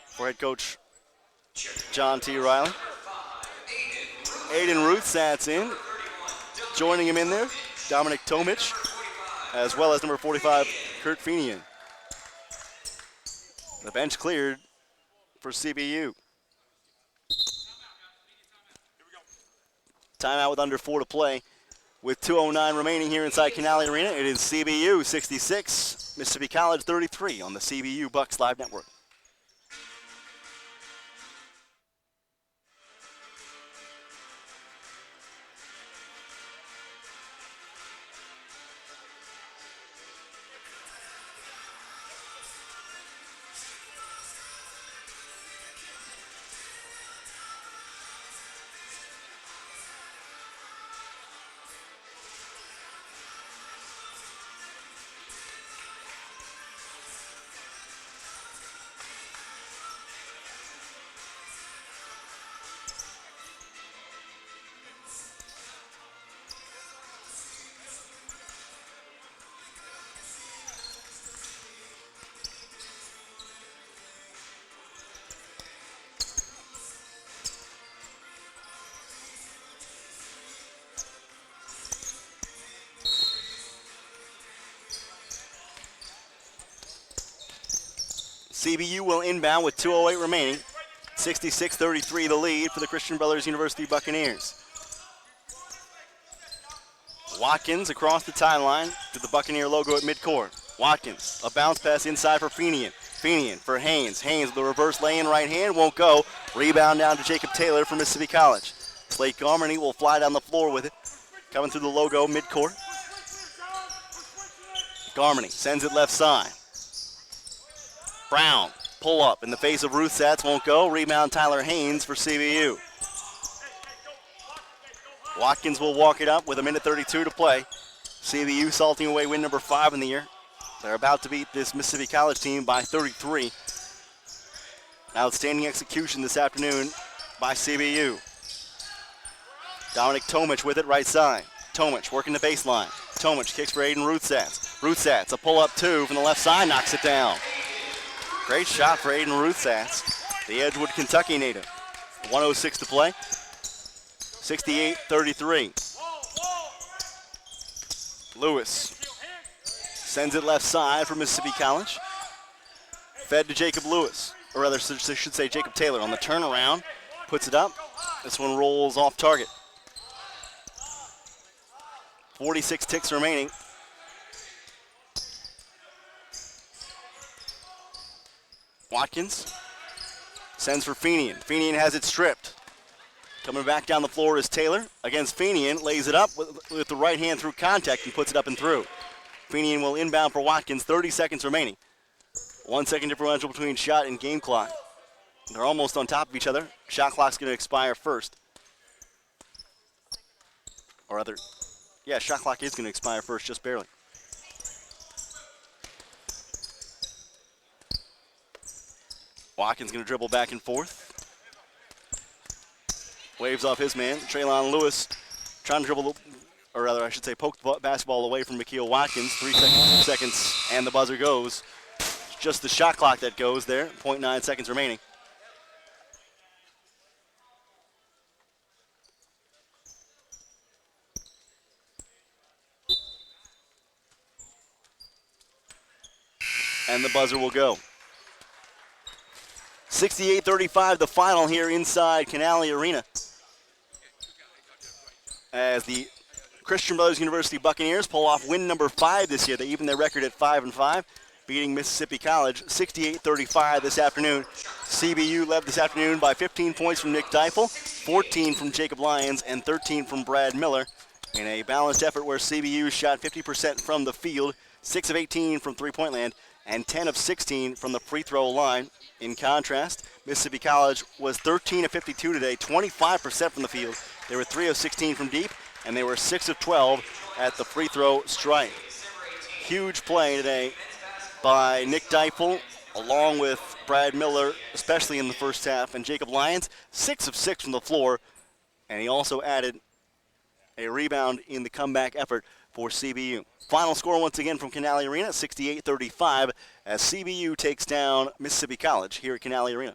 for head coach John T. Riley. Aiden Ruth sats in. Joining him in there, Dominic Tomic, as well as number 45, Kurt Fenian. The bench cleared for CBU. Timeout with under 4 to play. With 2:09 remaining here inside Canale Arena, it is CBU 66, Mississippi College 33 on the CBU Bucks Live Network. CBU will inbound with 2:08 remaining. 66-33 the lead for the Christian Brothers University Buccaneers. Watkins across the timeline to the Buccaneer logo at midcourt. Watkins, a bounce pass inside for Fenian. Fenian for Haynes. Haynes with the reverse lay-in right hand, won't go. Rebound down to Jacob Taylor from Mississippi College. Slade Garmany will fly down the floor with it. Coming through the logo midcourt. Garmany sends it left side. Brown, pull up in the face of Ruth Satz, won't go. Rebound Tyler Haynes for CBU. Watkins will walk it up with 1:32 to play. CBU salting away win number 5 in the year. They're about to beat this Mississippi College team by 33. Outstanding execution this afternoon by CBU. Dominic Tomic with it right side. Tomich working the baseline. Tomich kicks for Aiden Ruthsatz. Ruthsatz, a pull-up two from the left side, knocks it down. Great shot for Aiden Ruthsatz, the Edgewood, Kentucky native. 1:06 to play. 68-33. Lewis sends it left side for Mississippi College. Fed to Jacob Lewis, or rather, I should say Jacob Taylor on the turnaround. Puts it up. This one rolls off target. 46 ticks remaining. Watkins sends for Fenian. Fenian has it stripped. Coming back down the floor is Taylor against Fenian. Lays it up with the right hand through contact and puts it up and through. Fenian will inbound for Watkins. 30 seconds remaining. 1 second differential between shot and game clock. They're almost on top of each other. Shot clock's going to expire first. Or rather, yeah, shot clock is going to expire first, just barely. Watkins going to dribble back and forth. Waves off his man. Traylon Lewis trying to dribble, or rather I should say poke the basketball away from Mikael Watkins. 3 seconds, and the buzzer goes. Just the shot clock that goes there. 0.9 seconds remaining. And the buzzer will go. 68-35, the final here inside Canale Arena. As the Christian Brothers University Buccaneers pull off win number 5 this year. They even their record at 5-5, beating Mississippi College 68-35 this afternoon. CBU led this afternoon by 15 points from Nick Deifel, 14 from Jacob Lyons, and 13 from Brad Miller. In a balanced effort where CBU shot 50% from the field, 6 of 18 from three-point land, and 10 of 16 from the free throw line. In contrast, Mississippi College was 13 of 52 today, 25% from the field. They were 3 of 16 from deep, and they were 6 of 12 at the free throw strike. Huge play today by Nick Deifel, along with Brad Miller, especially in the first half, and Jacob Lyons, 6 of 6 from the floor, and he also added a rebound in the comeback effort for CBU. Final score once again from Canale Arena, 68-35, as CBU takes down Mississippi College here at Canale Arena.